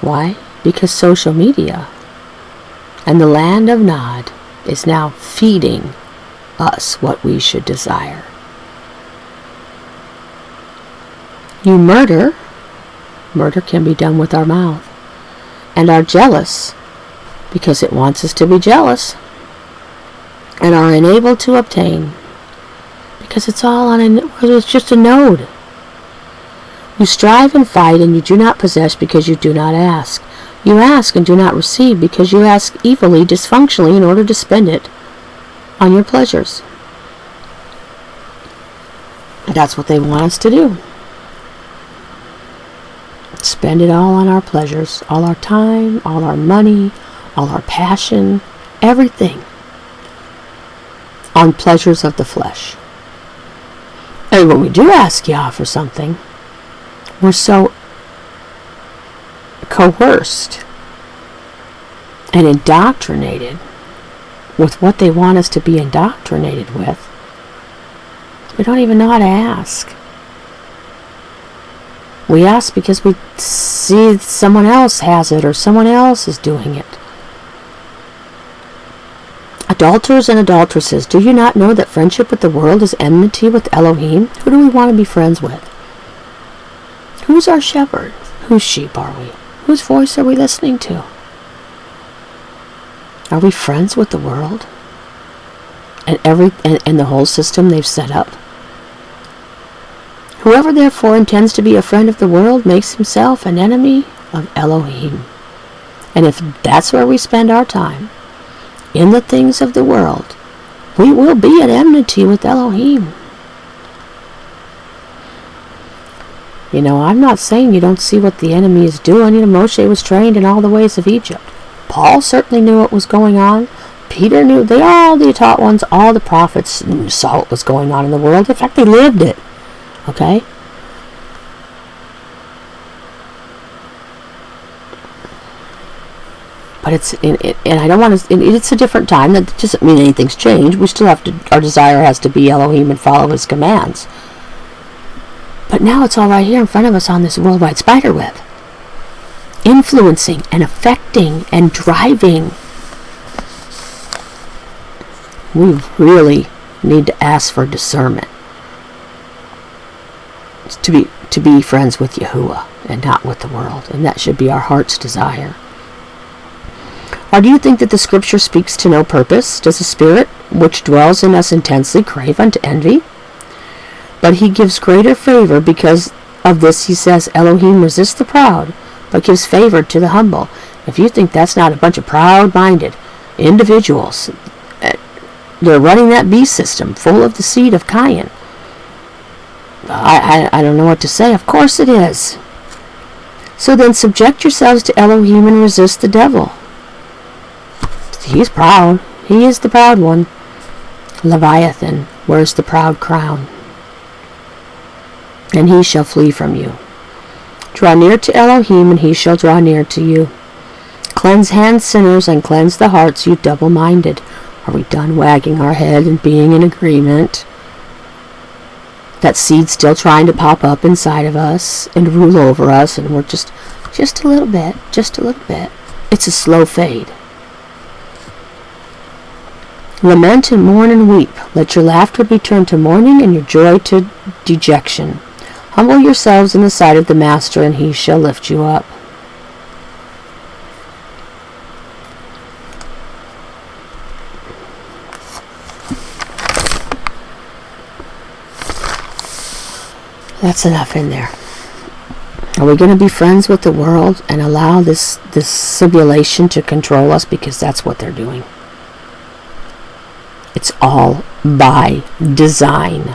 Why? Because social media and the land of Nod is now feeding us what we should desire. You murder. Murder can be done with our mouth. And are jealous because it wants us to be jealous. And are unable to obtain because it's all on it's just a node. You strive and fight and you do not possess because you do not ask. You ask and do not receive because you ask evilly, dysfunctionally in order to spend it on your pleasures. That's what they want us to do. Spend it all on our pleasures, all our time, all our money, all our passion, everything on pleasures of the flesh. And when we do ask Yah for something, we're so coerced and indoctrinated with what they want us to be indoctrinated with, we don't even know how to ask. We ask because we see someone else has it or someone else is doing it. Adulterers and adulteresses, do you not know that friendship with the world is enmity with Elohim? Who do we want to be friends with? Who's our shepherd? Whose sheep are we? Whose voice are we listening to? Are we friends with the world? And the whole system they've set up? Whoever therefore intends to be a friend of the world makes himself an enemy of Elohim. And if that's where we spend our time, in the things of the world, we will be at enmity with Elohim. You know, I'm not saying you don't see what the enemy is doing. You know, Moshe was trained in all the ways of Egypt. Paul certainly knew what was going on. Peter knew. All the taught ones, all the prophets saw what was going on in the world. In fact, they lived it. Okay? But and I don't want to, it's a different time. That doesn't mean anything's changed. We still have to, our desire has to be Elohim and follow his commands. But now it's all right here in front of us on this worldwide spider web. Influencing and affecting and driving. We really need to ask for discernment. To be friends with Yahuah and not with the world. And that should be our heart's desire. Or do you think that the scripture speaks to no purpose? Does the Spirit, which dwells in us intensely, crave unto envy? But he gives greater favor. Because of this he says, Elohim resists the proud, but gives favor to the humble. If you think that's not a bunch of proud-minded individuals, they're running that beast system full of the seed of Cain. I don't know what to say. Of course it is. So then subject yourselves to Elohim and resist the devil. He's proud. He is the proud one. Leviathan wears the proud crown. And he shall flee from you. Draw near to Elohim, and he shall draw near to you. Cleanse hands, sinners, and cleanse the hearts, you double-minded. Are we done wagging our head and being in agreement? That seed's still trying to pop up inside of us and rule over us, and we're just a little bit. It's a slow fade. Lament and mourn and weep. Let your laughter be turned to mourning and your joy to dejection. Humble yourselves in the sight of the Master, and he shall lift you up. That's enough in there. Are we going to be friends with the world and allow this simulation to control us? Because that's what they're doing. It's all by design.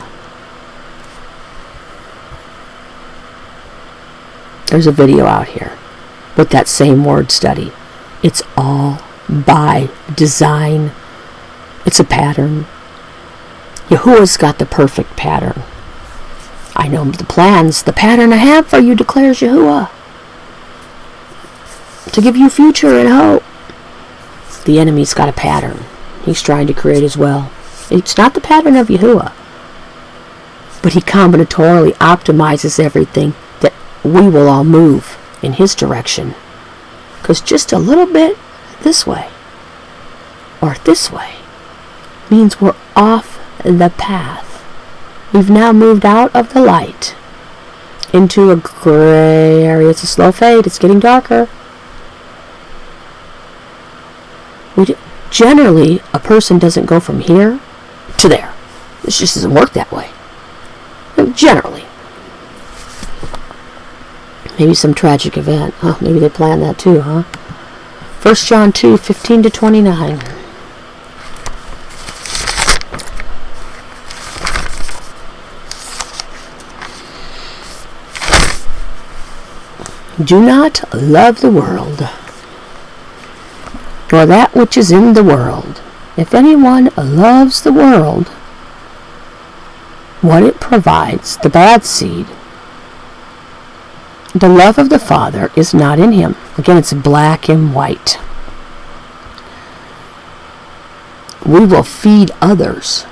There's a video out here with that same word study. It's all by design. It's a pattern. Yahuah's got the perfect pattern. I know the plans, the pattern I have for you, declares Yahuah, to give you future and hope. The enemy's got a pattern he's trying to create as well. It's not the pattern of Yahuah, but he combinatorially optimizes everything that we will all move in his direction. Because just a little bit this way or this way means we're off the path. We've now moved out of the light into a gray area. It's a slow fade. It's getting darker. Generally, a person doesn't go from here to there. It just doesn't work that way. Generally. Maybe some tragic event. Huh? Maybe they planned that too, huh? 1 John 2, 15 to 29. Do not love the world, nor that which is in the world. If anyone loves the world, what it provides, the bad seed, the love of the Father is not in him. Again, it's black and white. We will feed others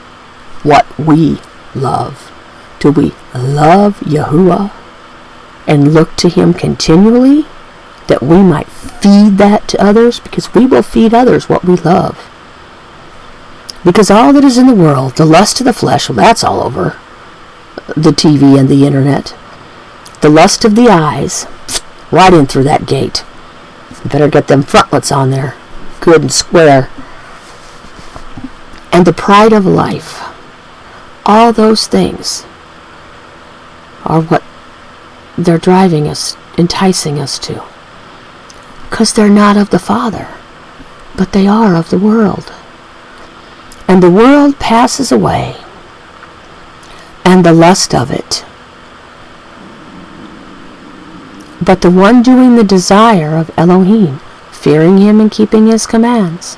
what we love. Do we love Yahuah and look to him continually, that we might feed that to others? Because we will feed others what we love. Because all that is in the world, the lust of the flesh, well, that's all over the TV and the internet. The lust of the eyes, right in through that gate. You better get them frontlets on there, good and square. And the pride of life, all those things are what they're driving us, enticing us to. Because they're not of the Father, but they are of the world. And the world passes away, and the lust of it. But the one doing the desire of Elohim, fearing him and keeping his commands,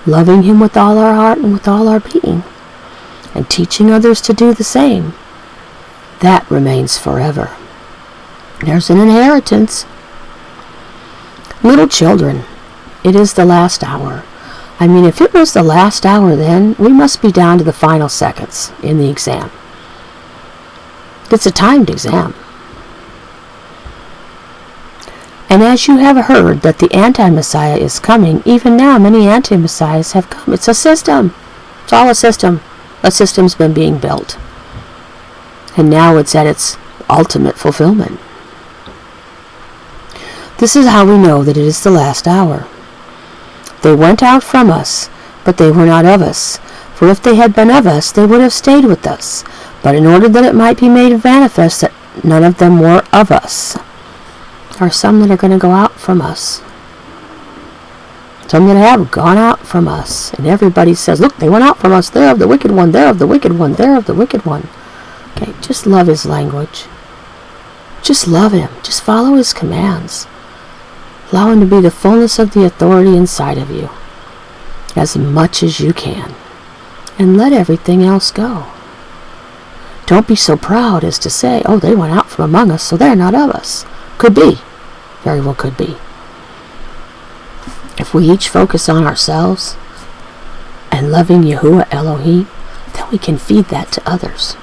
loving him with all our heart and with all our being, and teaching others to do the same, that remains forever. There's an inheritance. Little children, it is the last hour. I mean, if it was the last hour then, we must be down to the final seconds in the exam. It's a timed exam. And as you have heard that the anti-Messiah is coming, even now many anti-Messiahs have come. It's a system. It's all a system. A system's been being built. And now it's at its ultimate fulfillment. This is how we know that it is the last hour. They went out from us, but they were not of us. For if they had been of us, they would have stayed with us. But in order that it might be made manifest that none of them were of us. There are some that are going to go out from us. Some that have gone out from us. And everybody says, look, they went out from us. They're of the wicked one. They're of the wicked one. They're of the wicked one. Okay, just love his language. Just love him. Just follow his commands. Allow him to be the fullness of the authority inside of you, as much as you can. And let everything else go. Don't be so proud as to say, oh, they went out from among us, so they're not of us. Could be. Very well could be. If we each focus on ourselves and loving Yahuah Elohim, then we can feed that to others.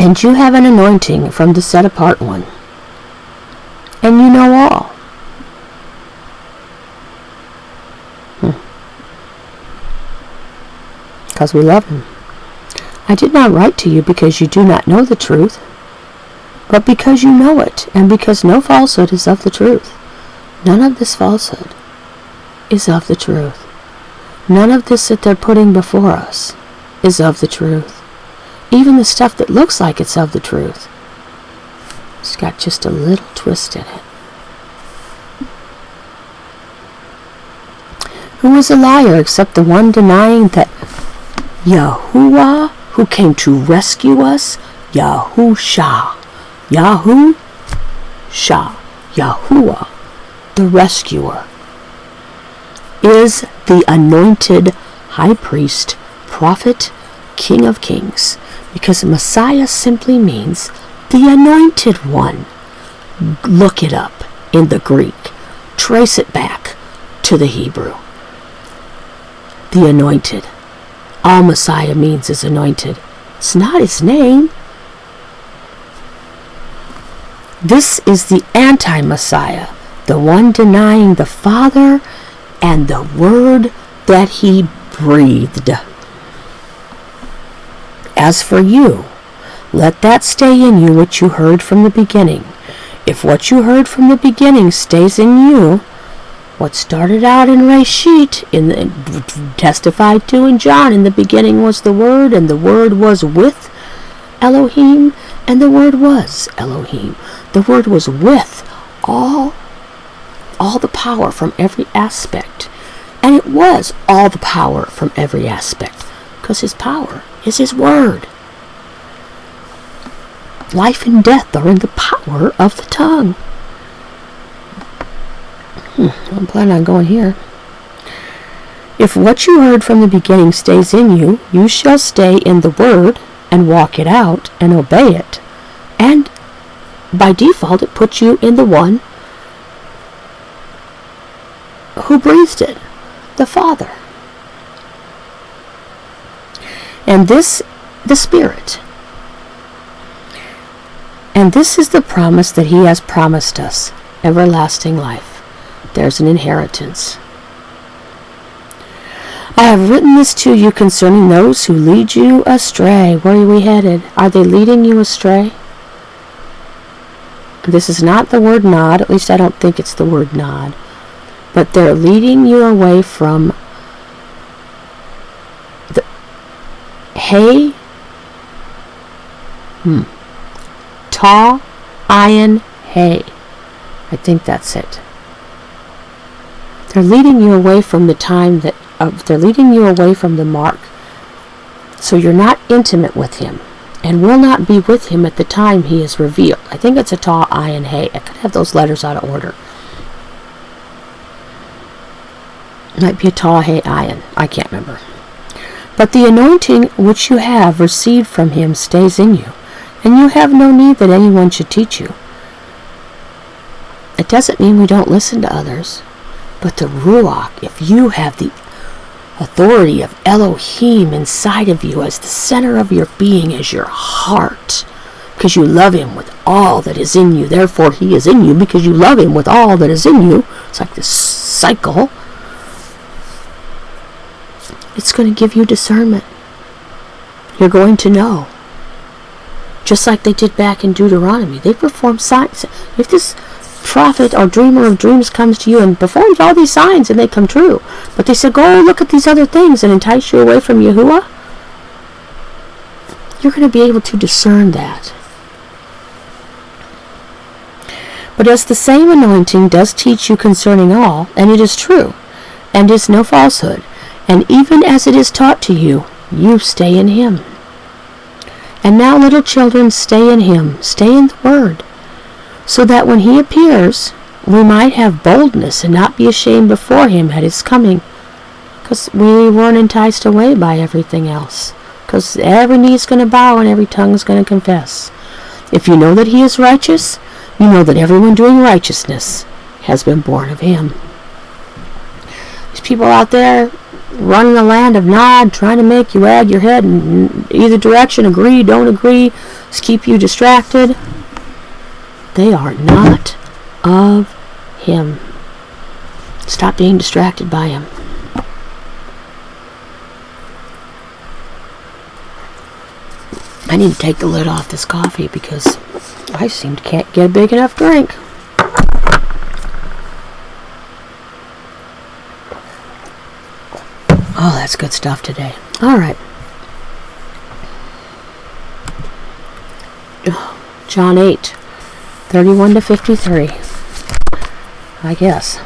And you have an anointing from the set apart one. And you know all. Because we love him. I did not write to you because you do not know the truth, but because you know it, and because no falsehood is of the truth. None of this falsehood is of the truth. None of this that they're putting before us is of the truth. Even the stuff that looks like it's of the truth, it's got just a little twist in it. Who is a liar except the one denying that Yahuah, who came to rescue us, Yahushua, Yahuah, the rescuer, is the anointed high priest, prophet, king of kings, because Messiah simply means the anointed one. Look it up in the Greek. Trace it back to the Hebrew. The anointed. All Messiah means is anointed. It's not his name. This is the anti-Messiah, the one denying the Father and the Word that he breathed. As for you, let that stay in you which you heard from the beginning. If what you heard from the beginning stays in you, what started out in Reshit, testified to in John, in the beginning was the Word, and the Word was with Elohim, and the Word was Elohim. The Word was with all the power from every aspect. And it was all the power from every aspect, because his power is his Word. Life and death are in the power of the tongue. I'm planning on going here. If what you heard from the beginning stays in you, you shall stay in the Word and walk it out and obey it. And by default, it puts you in the one who breathed it, the Father. And this, the Spirit. And this is the promise that he has promised us, everlasting life. There's an inheritance. I have written this to you concerning those who lead you astray. Where are we headed? Are they leading you astray? This is not the word nod. At least I don't think it's the word nod. But they're leading you away from the hay, ta, ayin, hay. I think that's it. They're leading you away from the time that, they're leading you away from the mark. So you're not intimate with him, and will not be with him at the time he is revealed. I think it's a ta, ayin, hay. I could have those letters out of order. It might be a ta, hay, ayin. I can't remember. But the anointing which you have received from him stays in you, and you have no need that anyone should teach you. It doesn't mean we don't listen to others. But the Ruach, if you have the authority of Elohim inside of you as the center of your being, as your heart, because you love him with all that is in you, therefore he is in you because you love him with all that is in you. It's like this cycle. It's going to give you discernment. You're going to know. Just like they did back in Deuteronomy. They performed signs. If this prophet or dreamer of dreams comes to you and performs all these signs and they come true, but they said, go look at these other things and entice you away from Yahuah, you're going to be able to discern that. But as the same anointing does teach you concerning all, and it is true, and is no falsehood, and even as it is taught to you, you stay in him. And now, little children, stay in him, stay in the Word, so that when he appears, we might have boldness and not be ashamed before him at his coming, because we weren't enticed away by everything else, because every knee is going to bow and every tongue is going to confess. If you know that he is righteous, you know that everyone doing righteousness has been born of him. These people out there running the land of Nod, trying to make you wag your head in either direction, agree, don't agree, just keep you distracted. They are not of him. Stop being distracted by him. I need to take the lid off this coffee because I can't get a big enough drink. Oh, that's good stuff today. All right. John 8, 31 to 53. I guess.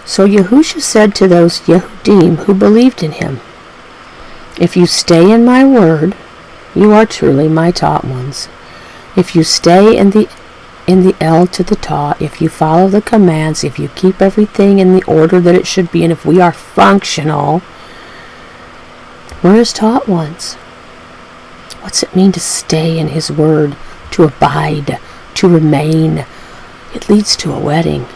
So Yahushua said to those Yehudim who believed in him, "If you stay in my word, you are truly my taught ones. If you stay in the El to the Ta, if you follow the commands, if you keep everything in the order that it should be, and if we are functional, we're his taught ones." What's it mean to stay in his word, to abide, to remain? It leads to a wedding.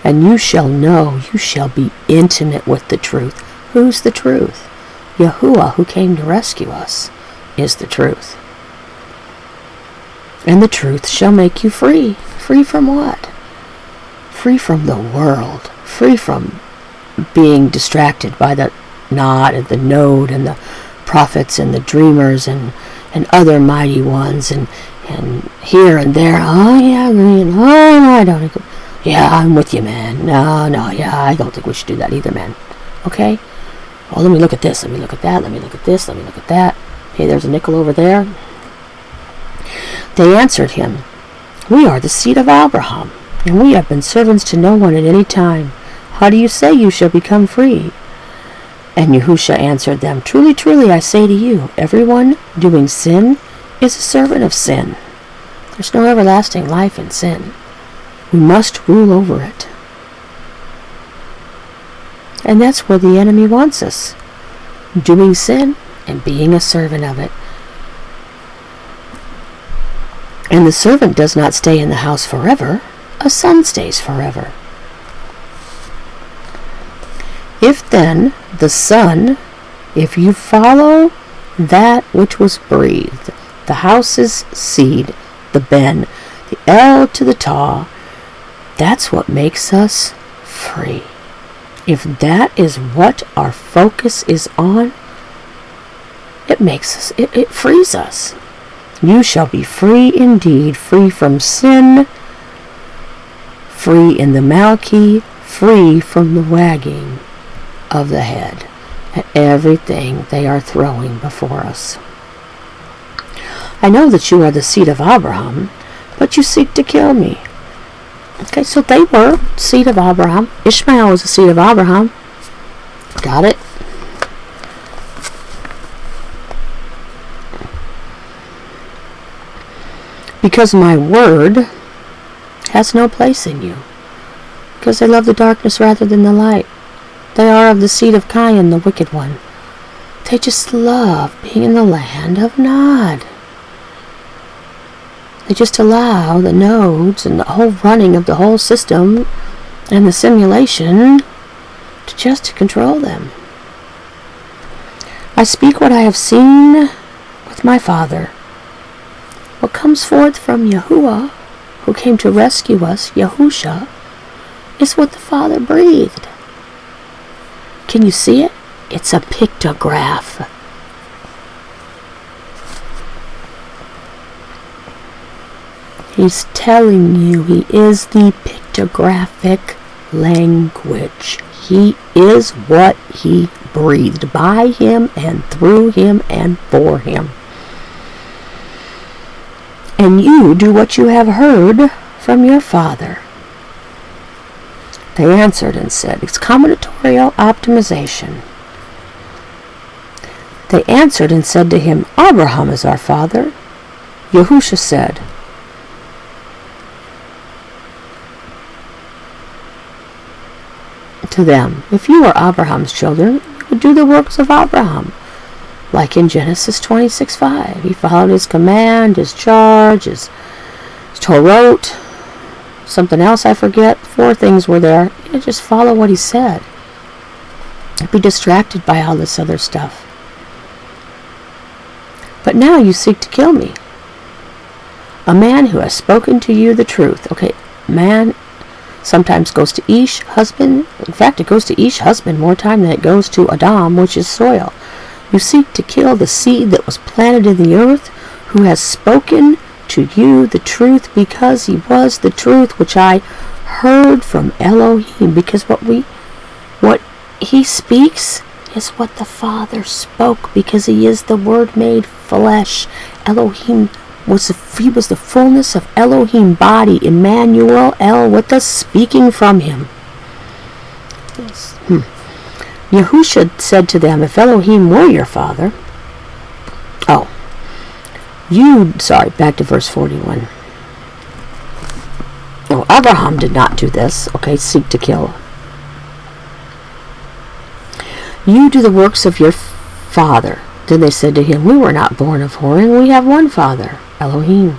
And you shall know, you shall be intimate with the truth. Who's the truth? Yahuah, who came to rescue us, is the truth. And the truth shall make you free. Free from what? Free from the world. Free from being distracted by the Nod and the Node and the prophets and the dreamers and other mighty ones and here and there. Oh, yeah, I agree. Oh, no, I don't agree. Yeah, I'm with you, man. No, yeah, I don't think we should do that either, man. Okay? Well, let me look at this. Let me look at that. Let me look at this. Let me look at that. Hey, there's a nickel over there. They answered him, "We are the seed of Abraham, and we have been servants to no one at any time. How do you say you shall become free?" And Yahushua answered them, "Truly, truly, I say to you, everyone doing sin is a servant of sin. There's no everlasting life in sin. We must rule over it." And that's where the enemy wants us, doing sin and being a servant of it. And the servant does not stay in the house forever. A son stays forever. If then the son, if you follow that which was breathed, the house's seed, the Ben, the El to the Ta, that's what makes us free. If that is what our focus is on, it makes us, it frees us. You shall be free indeed, free from sin, free in the Malki, free from the wagging of the head at everything they are throwing before us. I know that you are the seed of Abraham, but you seek to kill me. Okay, so they were seed of Abraham. Ishmael was a seed of Abraham. Got it? Because my word has no place in you. Because they love the darkness rather than the light. They are of the seed of Cain, the wicked one. They just love being in the land of Nod. They just allow the nodes and the whole running of the whole system and the simulation to just control them. I speak what I have seen with my Father. What comes forth from Yahuah, who came to rescue us, Yahushua, is what the Father breathed. Can you see it? It's a pictograph. He's telling you he is the pictographic language. He is what he breathed by him and through him and for him. And you do what you have heard from your father. They answered and said, it's combinatorial optimization. They answered and said to him, Abraham is our father. Yahushua said, to them, if you were Abraham's children, you would do the works of Abraham. Like in Genesis 26:5. He followed his command, his charge, his Torah, something else I forget. 4 things were there. You just follow what he said. Don't be distracted by all this other stuff. But now you seek to kill me. A man who has spoken to you the truth. Okay, man sometimes goes to Ish, husband. In fact, it goes to Ish, husband, more time than it goes to Adam, which is soil. You seek to kill the seed that was planted in the earth, who has spoken to you the truth, because he was the truth which I heard from Elohim. Because what he speaks is what the Father spoke, because he is the Word made flesh. Elohim he was the fullness of Elohim body, Emmanuel, El with us, speaking from him. Yes. Yahuah said to them, if Elohim were your father, back to verse 41. Oh, Abraham did not do this. Okay, seek to kill. You do the works of your father. Then they said to him, we were not born of whoring, we have one father, Elohim.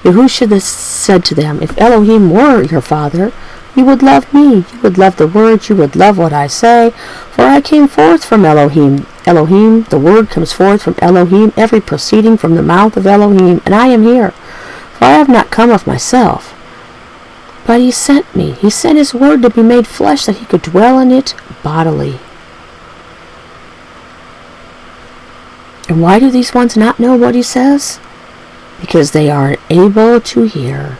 Yahuah said to them, if Elohim were your father, you would love me, you would love the word, you would love what I say, for I came forth from Elohim. Elohim, the word comes forth from Elohim, every proceeding from the mouth of Elohim, and I am here, for I have not come of myself. But he sent me, he sent his word to be made flesh, that he could dwell in it bodily. And why do these ones not know what he says? Because they are unable to hear.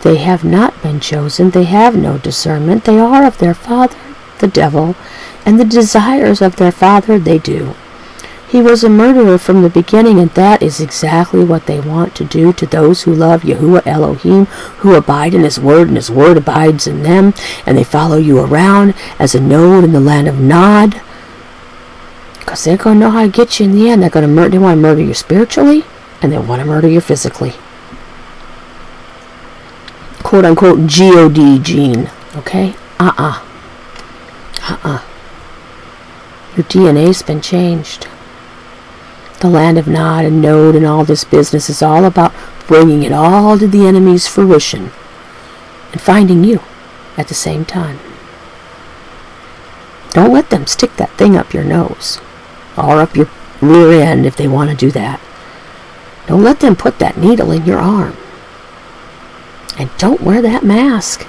They have not been chosen. They have no discernment. They are of their father, the devil, and the desires of their father they do. He was a murderer from the beginning, and that is exactly what they want to do to those who love Yahuah Elohim, who abide in his word, and his word abides in them, and they follow you around as a node in the land of Nod. Because they're going to know how to get you in the end. They want to murder you spiritually, and they want to murder you physically. Quote unquote God gene. Okay? Your DNA's been changed. The land of Nod and Node and all this business is all about bringing it all to the enemy's fruition and finding you at the same time. Don't let them stick that thing up your nose or up your rear end if they want to do that. Don't let them put that needle in your arm. And don't wear that mask.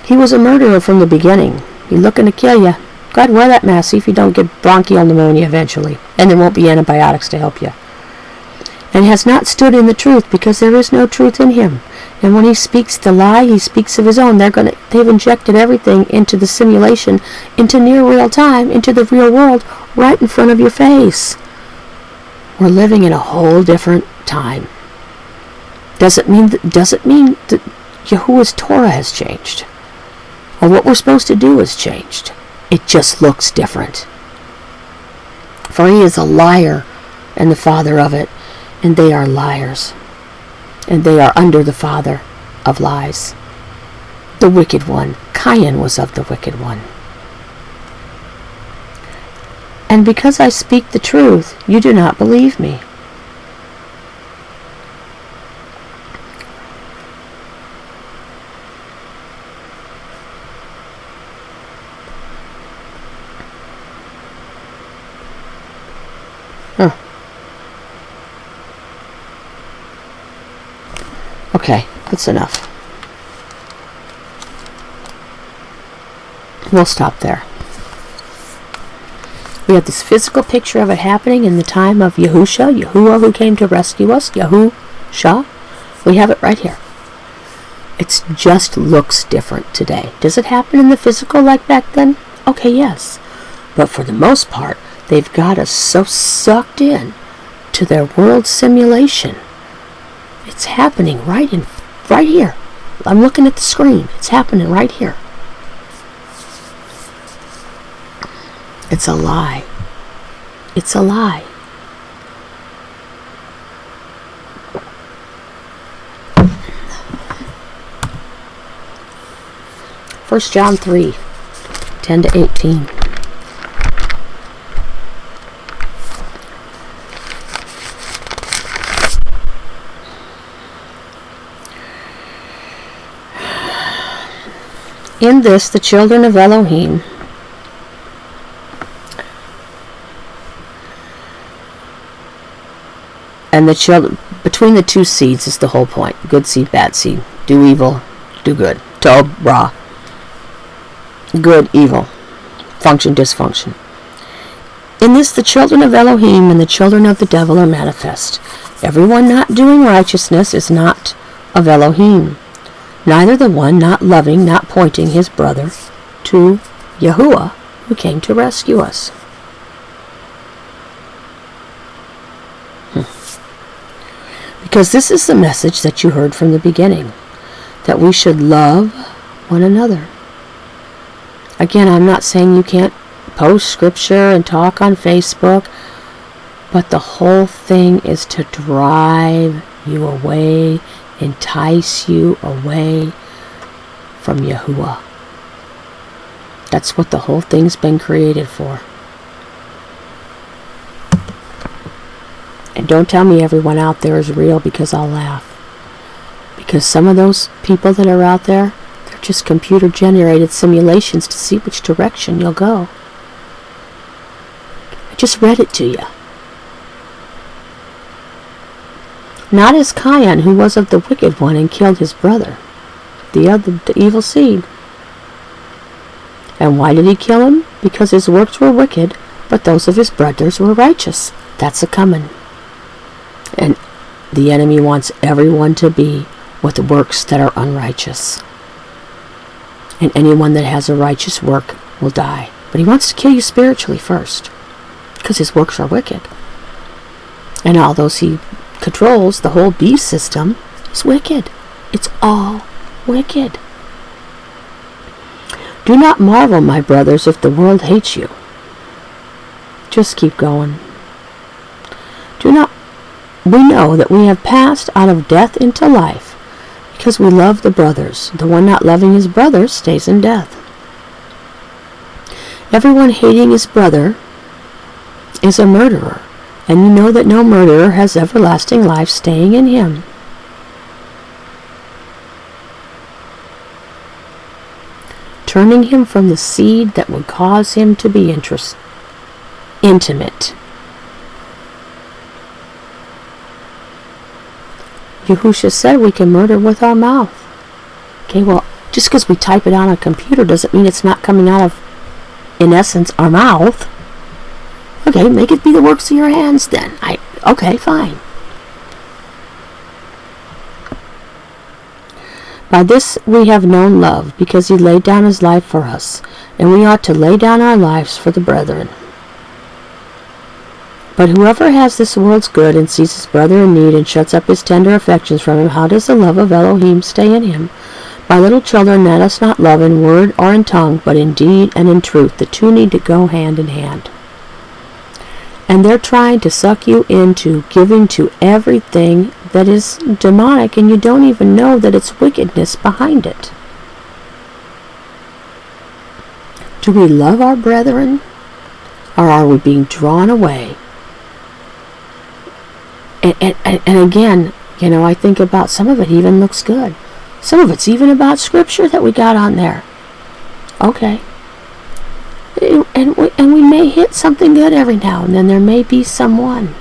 He was a murderer from the beginning. He's looking to kill you. Go ahead, wear that mask. See if you don't get bronchial pneumonia eventually. And there won't be antibiotics to help you. And has not stood in the truth, because there is no truth in him. And when he speaks the lie, he speaks of his own. They've injected everything into the simulation, into near real time, into the real world, right in front of your face. We're living in a whole different time. Doesn't mean that Yahuah's Torah has changed, or what we're supposed to do has changed. It just looks different. For he is a liar and the father of it, and they are liars, and they are under the father of lies, the wicked one. Cain was of the wicked one. And because I speak the truth, you do not believe me. Okay, that's enough. We'll stop there. We have this physical picture of it happening in the time of Yahuah who came to rescue us, Yahushua. We have it right here. It just looks different today. Does it happen in the physical like back then? Okay, yes. But for the most part, they've got us so sucked in to their world simulation. It's happening right here. I'm looking at the screen. It's happening right here. It's a lie. It's a lie. 1 John 3, 10 to 18. In this, the children of Elohim and the children, between the two seeds is the whole point. Good seed, bad seed. Do evil, do good. Tov, Ra. Good, evil. Function, dysfunction. In this, the children of Elohim and the children of the devil are manifest. Everyone not doing righteousness is not of Elohim. Neither the one not loving, not pointing his brother to Yahuah, who came to rescue us. Because this is the message that you heard from the beginning, that we should love one another. Again, I'm not saying you can't post scripture and talk on Facebook, but the whole thing is to drive you away, entice you away from Yahuah. That's what the whole thing's been created for. And don't tell me everyone out there is real, because I'll laugh. Because some of those people that are out there, they're just computer-generated simulations to see which direction you'll go. I just read it to you. Not as Cain, who was of the wicked one and killed his brother, the evil seed. And why did he kill him? Because his works were wicked, but those of his brothers were righteous. That's a coming. And the enemy wants everyone to be with works that are unrighteous. And anyone that has a righteous work will die. But he wants to kill you spiritually first, because his works are wicked. And all those he controls, the whole beast system, is wicked. It's all wicked. Do not marvel, my brothers, if the world hates you. Just keep going. We know that we have passed out of death into life, because we love the brothers. The one not loving his brother stays in death. Everyone hating his brother is a murderer, and you know that no murderer has everlasting life staying in him. Turning him from the seed that would cause him to be intimate. Yahushua said we can murder with our mouth. Okay, well, just because we type it on a computer doesn't mean it's not coming out of, in essence, our mouth. Okay, make it be the works of your hands then. Okay, fine. By this we have known love, because he laid down his life for us, and we ought to lay down our lives for the brethren. But whoever has this world's good and sees his brother in need and shuts up his tender affections from him, how does the love of Elohim stay in him? My little children, let us not love in word or in tongue, but in deed and in truth. The two need to go hand in hand. And they're trying to suck you into giving to everything that is demonic, and you don't even know that it's wickedness behind it. Do we love our brethren, or are we being drawn away? And again, I think about some of it even looks good. Some of it's even about scripture that we got on there. Okay. And we may hit something good every now and then. There may be someone.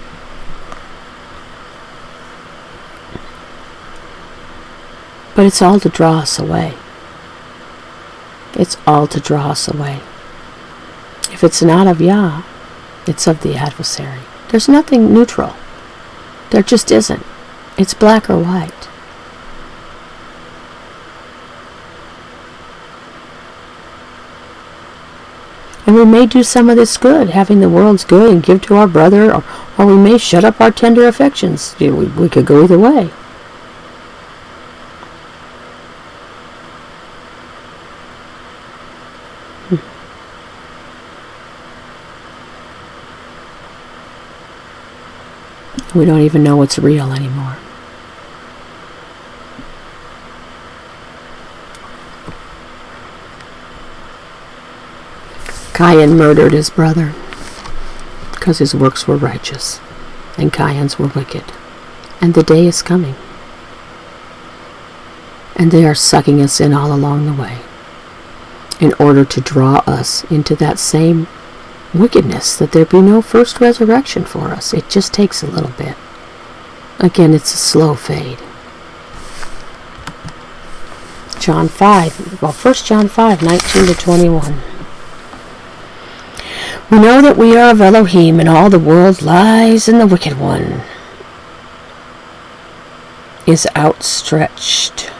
But it's all to draw us away. It's all to draw us away. If it's not of Yah, it's of the adversary. There's nothing neutral. There just isn't. It's black or white. And we may do some of this good, having the world's good, and give to our brother, or we may shut up our tender affections. We could go either way. We don't even know what's real anymore. Cain murdered his brother because his works were righteous and Cain's were wicked. And the day is coming. And they are sucking us in all along the way in order to draw us into that same wickedness, that there be no first resurrection for us. It just takes a little bit. Again, it's a slow fade. John 5, well, 1 John 5, 19 to 21. We know that we are of Elohim, and all the world lies in the wicked one. Is outstretched.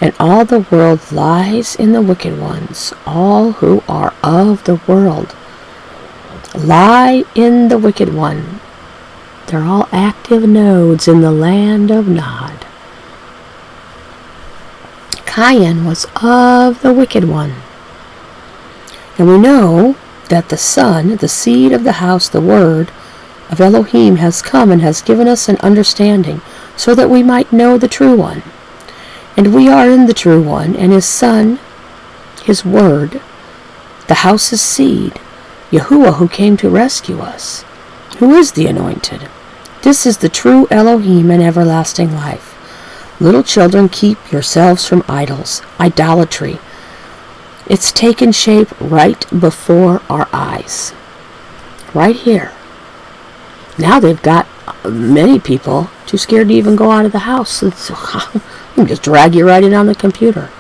And all the world lies in the wicked ones. All who are of the world lie in the wicked one. They're all active nodes in the land of Nod. Cain was of the wicked one. And we know that the Son, the seed of the house, the Word of Elohim, has come and has given us an understanding, so that we might know the true one. And we are in the true one, and his Son, his Word, the house's seed, Yahuah, who came to rescue us, who is the anointed. This is the true Elohim and everlasting life. Little children, keep yourselves from idols, idolatry. It's taken shape right before our eyes. Right here. Now they've got many people too scared to even go out of the house. You can just drag you right in on the computer.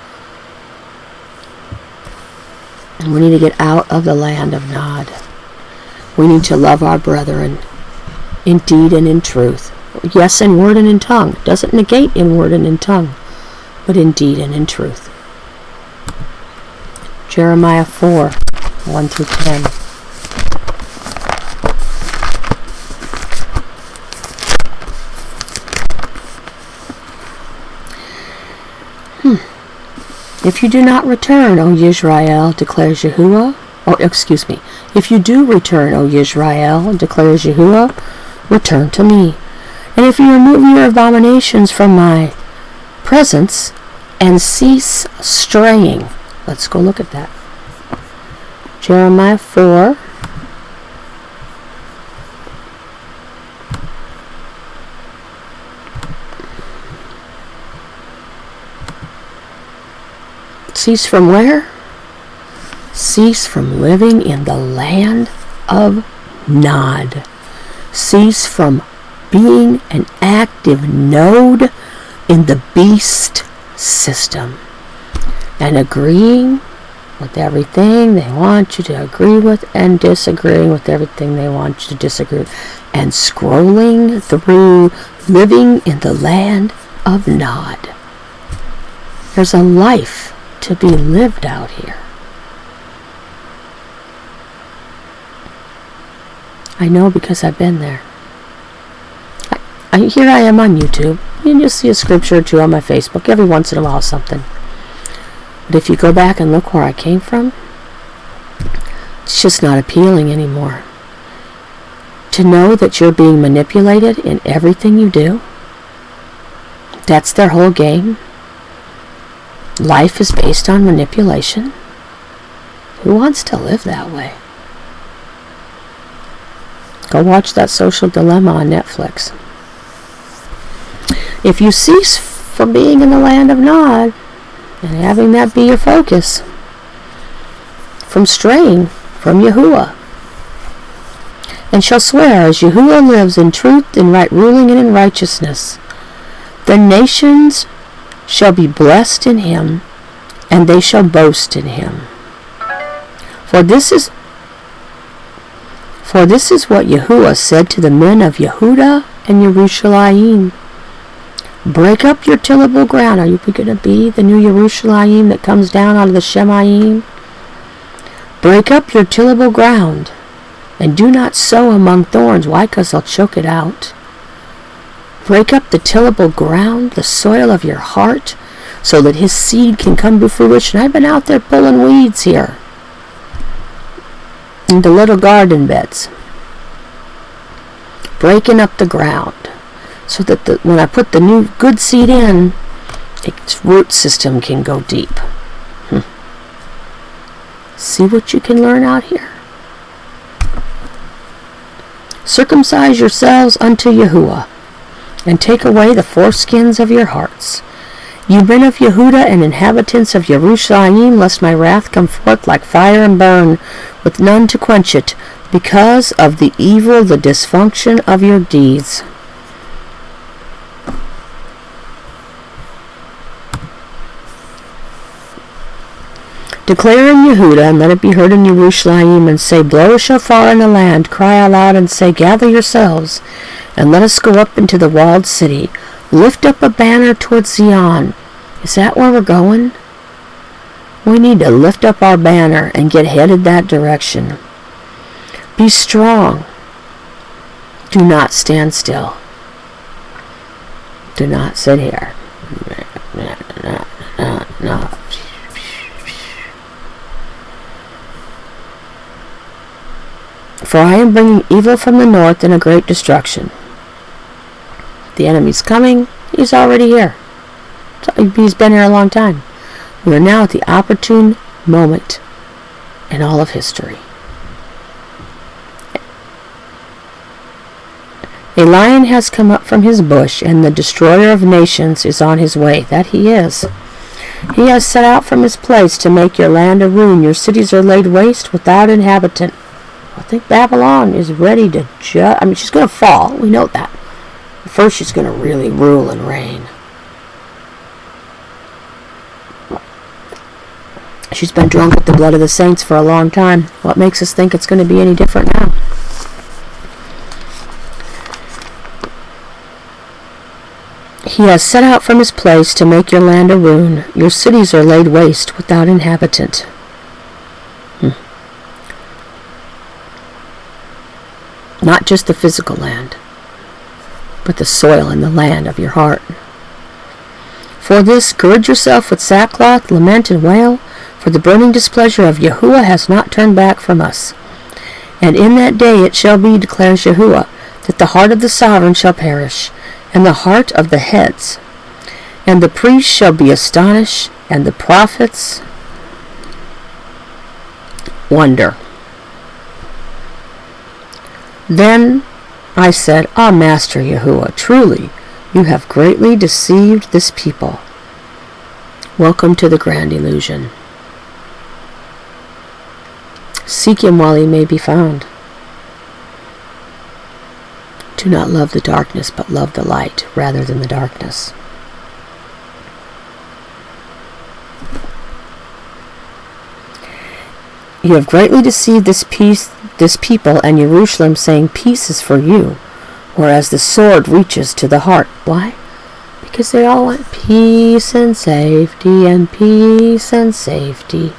And we need to get out of the land of Nod. We need to love our brethren in deed and in truth. Yes, in word and in tongue. Doesn't negate in word and in tongue, but in deed and in truth. Jeremiah 4, 1 through 10. If you do not return, O Yisrael, declares Yahuah. If you do return, O Yisrael, declares Yahuah, return to me. And if you remove your abominations from my presence and cease straying. Let's go look at that. Jeremiah 4. Cease from where? Cease from living in the land of Nod. Cease from being an active node in the beast system and agreeing with everything they want you to agree with and disagreeing with everything they want you to disagree with, and scrolling through living in the land of Nod. There's a life to be lived out here. I know because I've been there. Here I am on YouTube. You just see a scripture or two on my Facebook. Every once in a while something. But if you go back and look where I came from, it's just not appealing anymore. To know that you're being manipulated in everything you do, that's their whole game. Life is based on manipulation. Who wants to live that way? Go watch that Social Dilemma on Netflix. If you cease from being in the land of Nod and having that be your focus, from straying from Yahuah, and shall swear, as Yahuah lives in truth, in right ruling, and in righteousness, the nations shall be blessed in him, and they shall boast in him. For this is what Yahuah said to the men of Yehudah and Yerushalayim. Break up your tillable ground. Are you going to be the new Yerushalayim that comes down out of the Shemayim? Break up your tillable ground, and do not sow among thorns. Why? Because they'll choke it out. Break up the tillable ground, the soil of your heart, so that his seed can come to fruition. I've been out there pulling weeds here in the little garden beds, breaking up the ground, so that when I put the new good seed in, its root system can go deep. See what you can learn out here. Circumcise yourselves unto Yahuah, and take away the foreskins of your hearts. You men of Yehudah and inhabitants of Jerusalem, lest my wrath come forth like fire and burn, with none to quench it, because of the evil, the dysfunction of your deeds. Declare in Yehudah, and let it be heard in Jerusalem, and say, blow a shofar in the land, cry aloud, and say, gather yourselves, and let us go up into the walled city. Lift up a banner towards Zion. Is that where we're going? We need to lift up our banner and get headed that direction. Be strong. Do not stand still. Do not sit here. No. For I am bringing evil from the north and a great destruction. The enemy's coming. He's already here. He's been here a long time. We are now at the opportune moment in all of history. A lion has come up from his bush, and the destroyer of nations is on his way. That he is. He has set out from his place to make your land a ruin. Your cities are laid waste without inhabitant. I think Babylon is ready to judge. I mean, she's going to fall. We know that. But first, she's going to really rule and reign. She's been drunk with the blood of the saints for a long time. What makes us think it's going to be any different now? He has set out from his place to make your land a ruin. Your cities are laid waste without inhabitant. Not just the physical land, but the soil and the land of your heart. For this, gird yourself with sackcloth, lament and wail, for the burning displeasure of Yahuah has not turned back from us. And in that day it shall be, declares Yahuah, that the heart of the sovereign shall perish, and the heart of the heads. And the priests shall be astonished, and the prophets wonder. Then I said, Ah, Master Yahuah, truly you have greatly deceived this people. Welcome to the grand illusion. Seek him while he may be found. Do not love the darkness, but love the light rather than the darkness. You have greatly deceived this people and Jerusalem, saying peace is for you, whereas the sword reaches to the heart. Why? Because they all want peace and safety and peace and safety.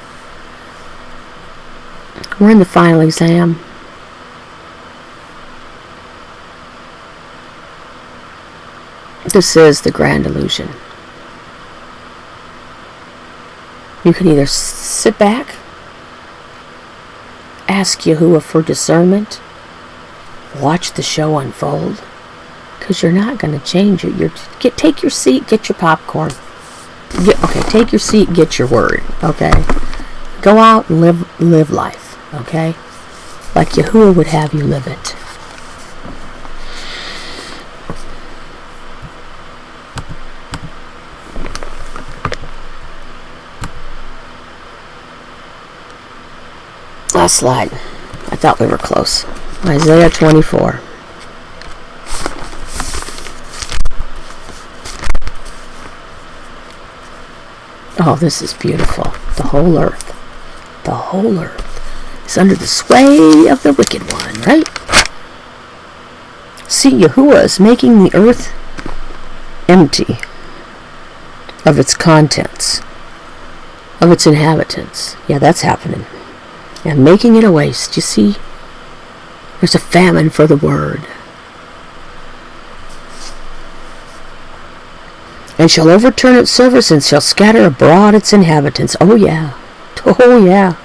We're in the final exam. This is the grand illusion. You can either sit back, ask Yahuah for discernment, watch the show unfold, because you're not going to change it. Take your seat, get your popcorn. Take your seat, get your word. Okay, go out and live life. Okay, like Yahuah would have you live it. Last slide. I thought we were close. Isaiah 24. Oh, this is beautiful. The whole earth is under the sway of the wicked one, right? See, Yahuah is making the earth empty of its contents, of its inhabitants. Yeah, that's happening. And making it a waste. You see, there's a famine for the word. And shall overturn its service, and shall scatter abroad its inhabitants. Oh yeah. Oh yeah.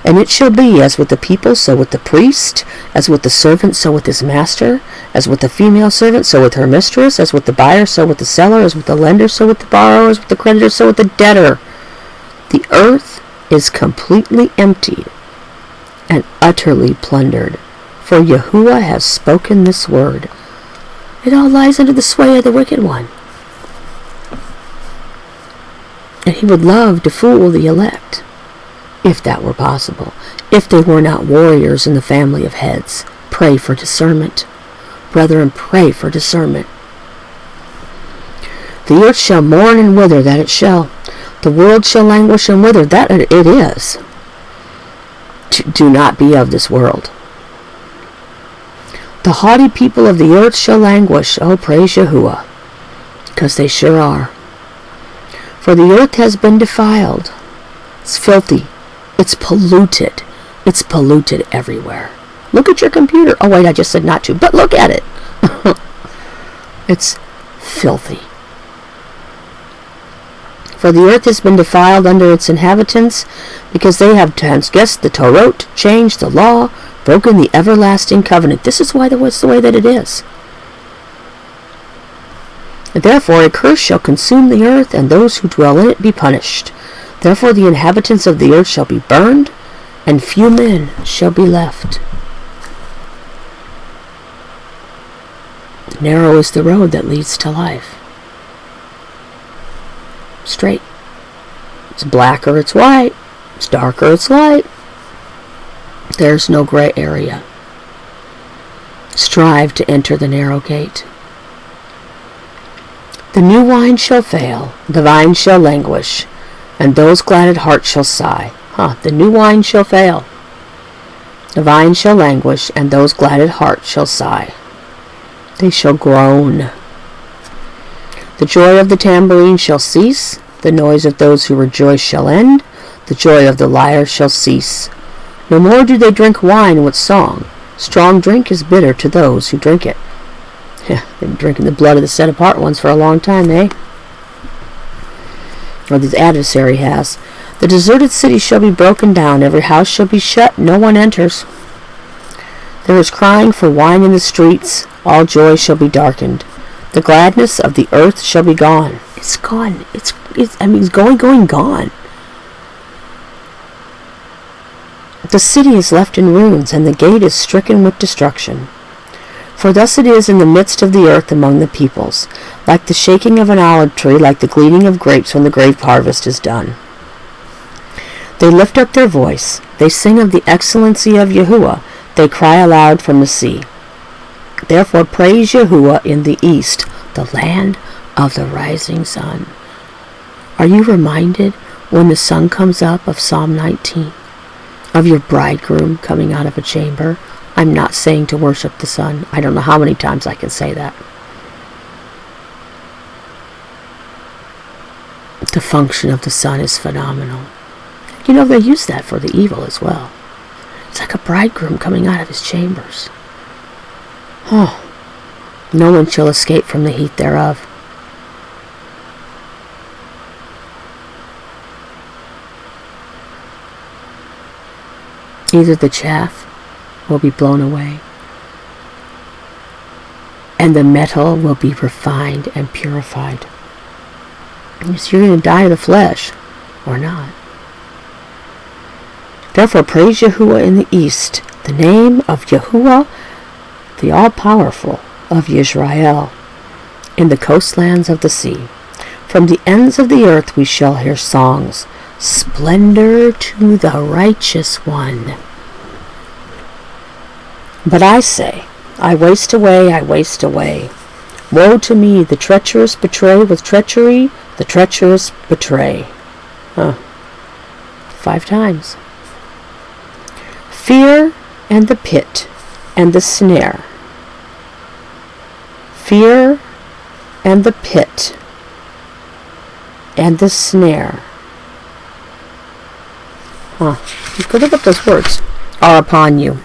And it shall be as with the people, so with the priest, as with the servant, so with his master, as with the female servant, so with her mistress, as with the buyer, so with the seller, as with the lender, so with the borrower, as with the creditor, so with the debtor. The earth is completely emptied and utterly plundered, for Yahuah has spoken this word. It all lies under the sway of the wicked one. And he would love to fool the elect, if that were possible, if they were not warriors in the family of heads. Pray for discernment. Brethren, pray for discernment. The earth shall mourn and wither, that it shall. The world shall languish and wither, that it is. Do not be of this world. The haughty people of the earth shall languish. Oh, praise Yahuah, because they sure are. For the earth has been defiled. It's filthy. It's polluted. It's polluted everywhere. Look at your computer. Oh, wait, I just said not to, but look at it. It's filthy. For the earth has been defiled under its inhabitants, because they have transgressed the Torah, changed the law, broken the everlasting covenant. This is why it's the way that it is. And therefore a curse shall consume the earth, and those who dwell in it be punished. Therefore the inhabitants of the earth shall be burned, and few men shall be left. Narrow is the road that leads to life. Straight. It's black or it's white. It's dark or it's light. There's no gray area. Strive to enter the narrow gate. The new wine shall fail, the vine shall languish, and those glad at heart shall sigh. The new wine shall fail, the vine shall languish, and those glad at heart shall sigh. They shall groan. The joy of the tambourine shall cease, the noise of those who rejoice shall end, the joy of the lyre shall cease. No more do they drink wine with song. Strong drink is bitter to those who drink it. They've been drinking the blood of the set-apart ones for a long time, eh? Or the adversary has. The deserted city shall be broken down, every house shall be shut, no one enters. There is crying for wine in the streets, all joy shall be darkened. The gladness of the earth shall be gone. It's gone. It's gone. The city is left in ruins, and the gate is stricken with destruction. For thus it is in the midst of the earth among the peoples, like the shaking of an olive tree, like the gleaning of grapes when the grape harvest is done. They lift up their voice, they sing of the excellency of Yahuah, they cry aloud from the sea. Therefore praise Yahuah in the east, the land of the rising sun. Are you reminded when the sun comes up of Psalm 19? Of your bridegroom coming out of a chamber? I'm not saying to worship the sun. I don't know how many times I can say that. The function of the sun is phenomenal. You know, they use that for the evil as well. It's like a bridegroom coming out of his chambers. No one shall escape from the heat thereof. Either the chaff will be blown away, and the metal will be refined and purified. So you're going to die of the flesh, or not. Therefore praise Yahuah in the east, the name of Yahuah, the all-powerful of Israel, in the coastlands of the sea. From the ends of the earth we shall hear songs, splendor to the righteous one. But I say, I waste away, I waste away. Woe to me, the treacherous betray with treachery, the treacherous betray. 5 times. Fear and the pit and the snare. Fear and the pit and the snare. You could look up those words. Are upon you,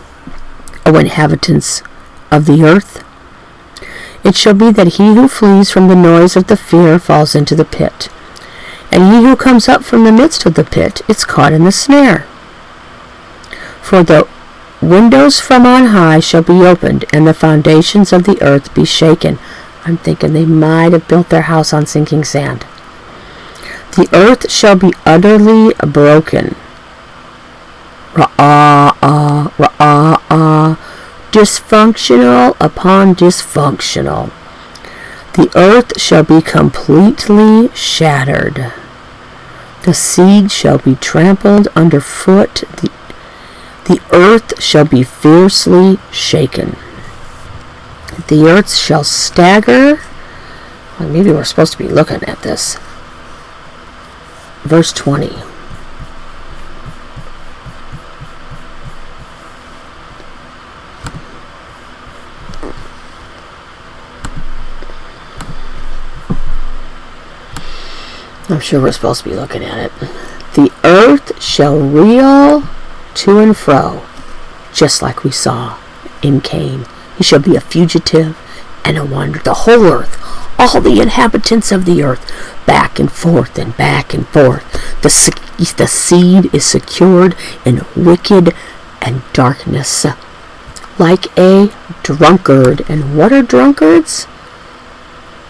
O inhabitants of the earth. It shall be that he who flees from the noise of the fear falls into the pit, and he who comes up from the midst of the pit is caught in the snare. For the windows from on high shall be opened, and the foundations of the earth be shaken. I'm thinking they might have built their house on sinking sand. The earth shall be utterly broken, Ra'ah, ra'ah, dysfunctional upon dysfunctional. The earth shall be completely shattered. The seed shall be trampled underfoot. The earth shall be fiercely shaken. The earth shall stagger. Well, maybe we're supposed to be looking at this. Verse 20. I'm sure we're supposed to be looking at it. The earth shall reel to and fro, just like we saw in Cain. He shall be a fugitive and a wanderer. The whole earth, all the inhabitants of the earth, back and forth and back and forth. The seed is secured in wicked and darkness, like a drunkard. And what are drunkards?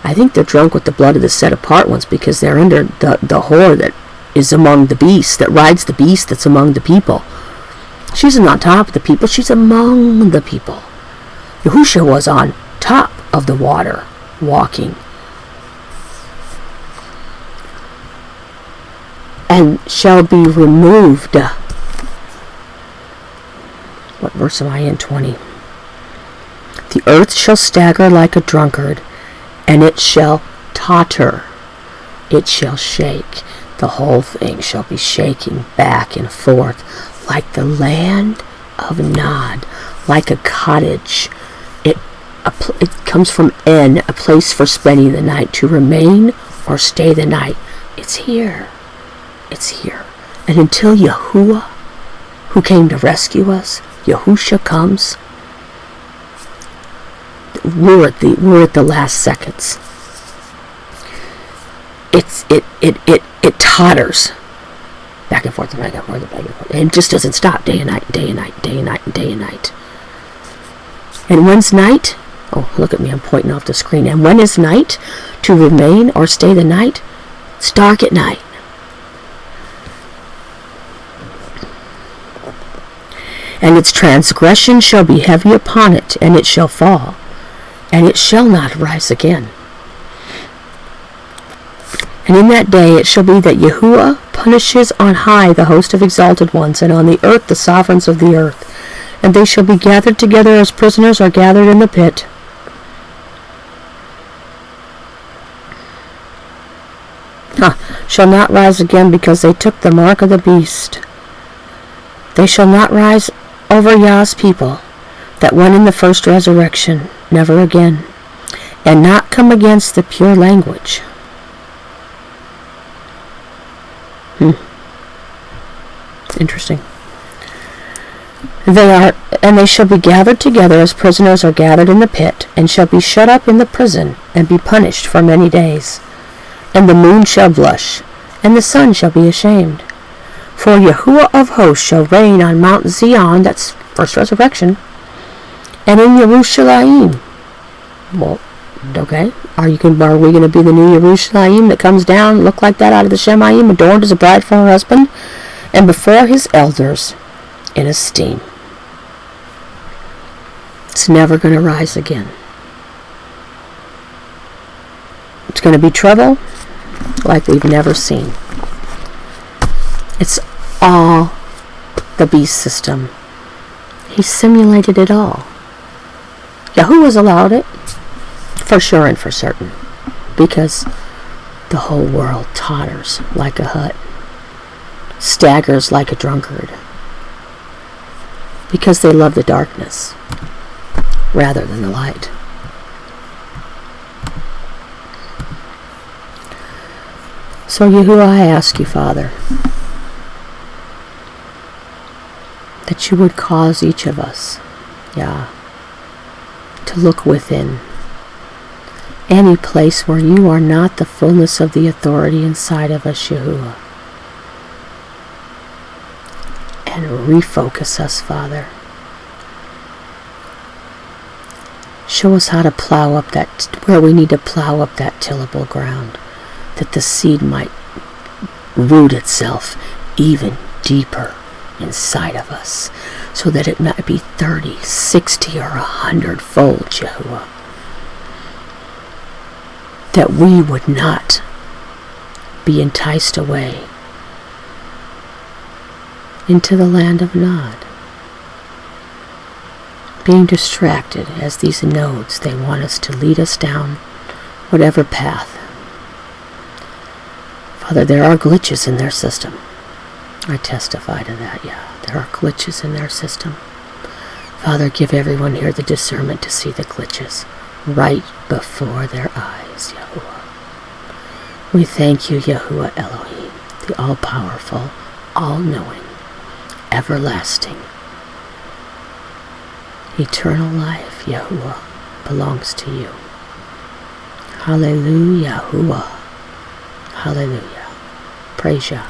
I think they're drunk with the blood of the set-apart ones, because they're under the whore that is among the beasts, that rides the beast that's among the people. She's not on top of the people, she's among the people. Yahushua was on top of the water, walking. And shall be removed. What verse am I in? 20. The earth shall stagger like a drunkard, and it shall totter, it shall shake. The whole thing shall be shaking back and forth like the land of Nod, like a cottage. It comes from En, a place for spending the night, to remain or stay the night. It's here. It's here. And until Yahuah, who came to rescue us, Yahushua comes, we're at the last seconds. It totters back and forth and back and forth and back and forth. And it just doesn't stop, day and night, day and night, day and night, day and night. And when's night? Oh, look at me, I'm pointing off the screen. And when is night? To remain or stay the night? It's dark at night. And its transgression shall be heavy upon it, and it shall fall, and it shall not rise again. And in that day it shall be that Yahuah punishes on high the host of exalted ones, and on the earth the sovereigns of the earth. And they shall be gathered together as prisoners are gathered in the pit. Shall not rise again, because they took the mark of the beast. They shall not rise over Yah's people that went in the first resurrection, never again, and not come against the pure language. Interesting. They shall be gathered together as prisoners are gathered in the pit, and shall be shut up in the prison, and be punished for many days. And the moon shall blush, and the sun shall be ashamed. For Yahuah of hosts shall reign on Mount Zion, that's first resurrection, and in Yerushalayim. Well, okay. Are we going to be the new Yerushalayim that comes down, look like that out of the Shemayim, adorned as a bride for her husband, and before his elders in esteem? It's never going to rise again. It's going to be trouble like we've never seen. It's all the beast system. He simulated it all. Yahuwah's allowed it, for sure and for certain, because the whole world totters like a hut, staggers like a drunkard, because they love the darkness rather than the light. So Yahuwah, I ask you, Father, that you would cause each of us, to look within any place where you are not the fullness of the authority inside of us, Yahuwah, and refocus us, Father. Show us how to plow up where we need to plow up that tillable ground, that the seed might root itself even deeper inside of us, so that it might be 30, 60, or 100-fold, Yahuah. That we would not be enticed away into the land of Nod, being distracted as these nodes, they want us to lead us down whatever path. Father, there are glitches in their system. I testify to that, yeah. There are glitches in their system. Father, give everyone here the discernment to see the glitches right before their eyes, Yahuah. We thank you, Yahuah Elohim, the all-powerful, all-knowing, everlasting, eternal life, Yahuah, belongs to you. Hallelujah, Yahuah. Hallelujah. Praise Yah.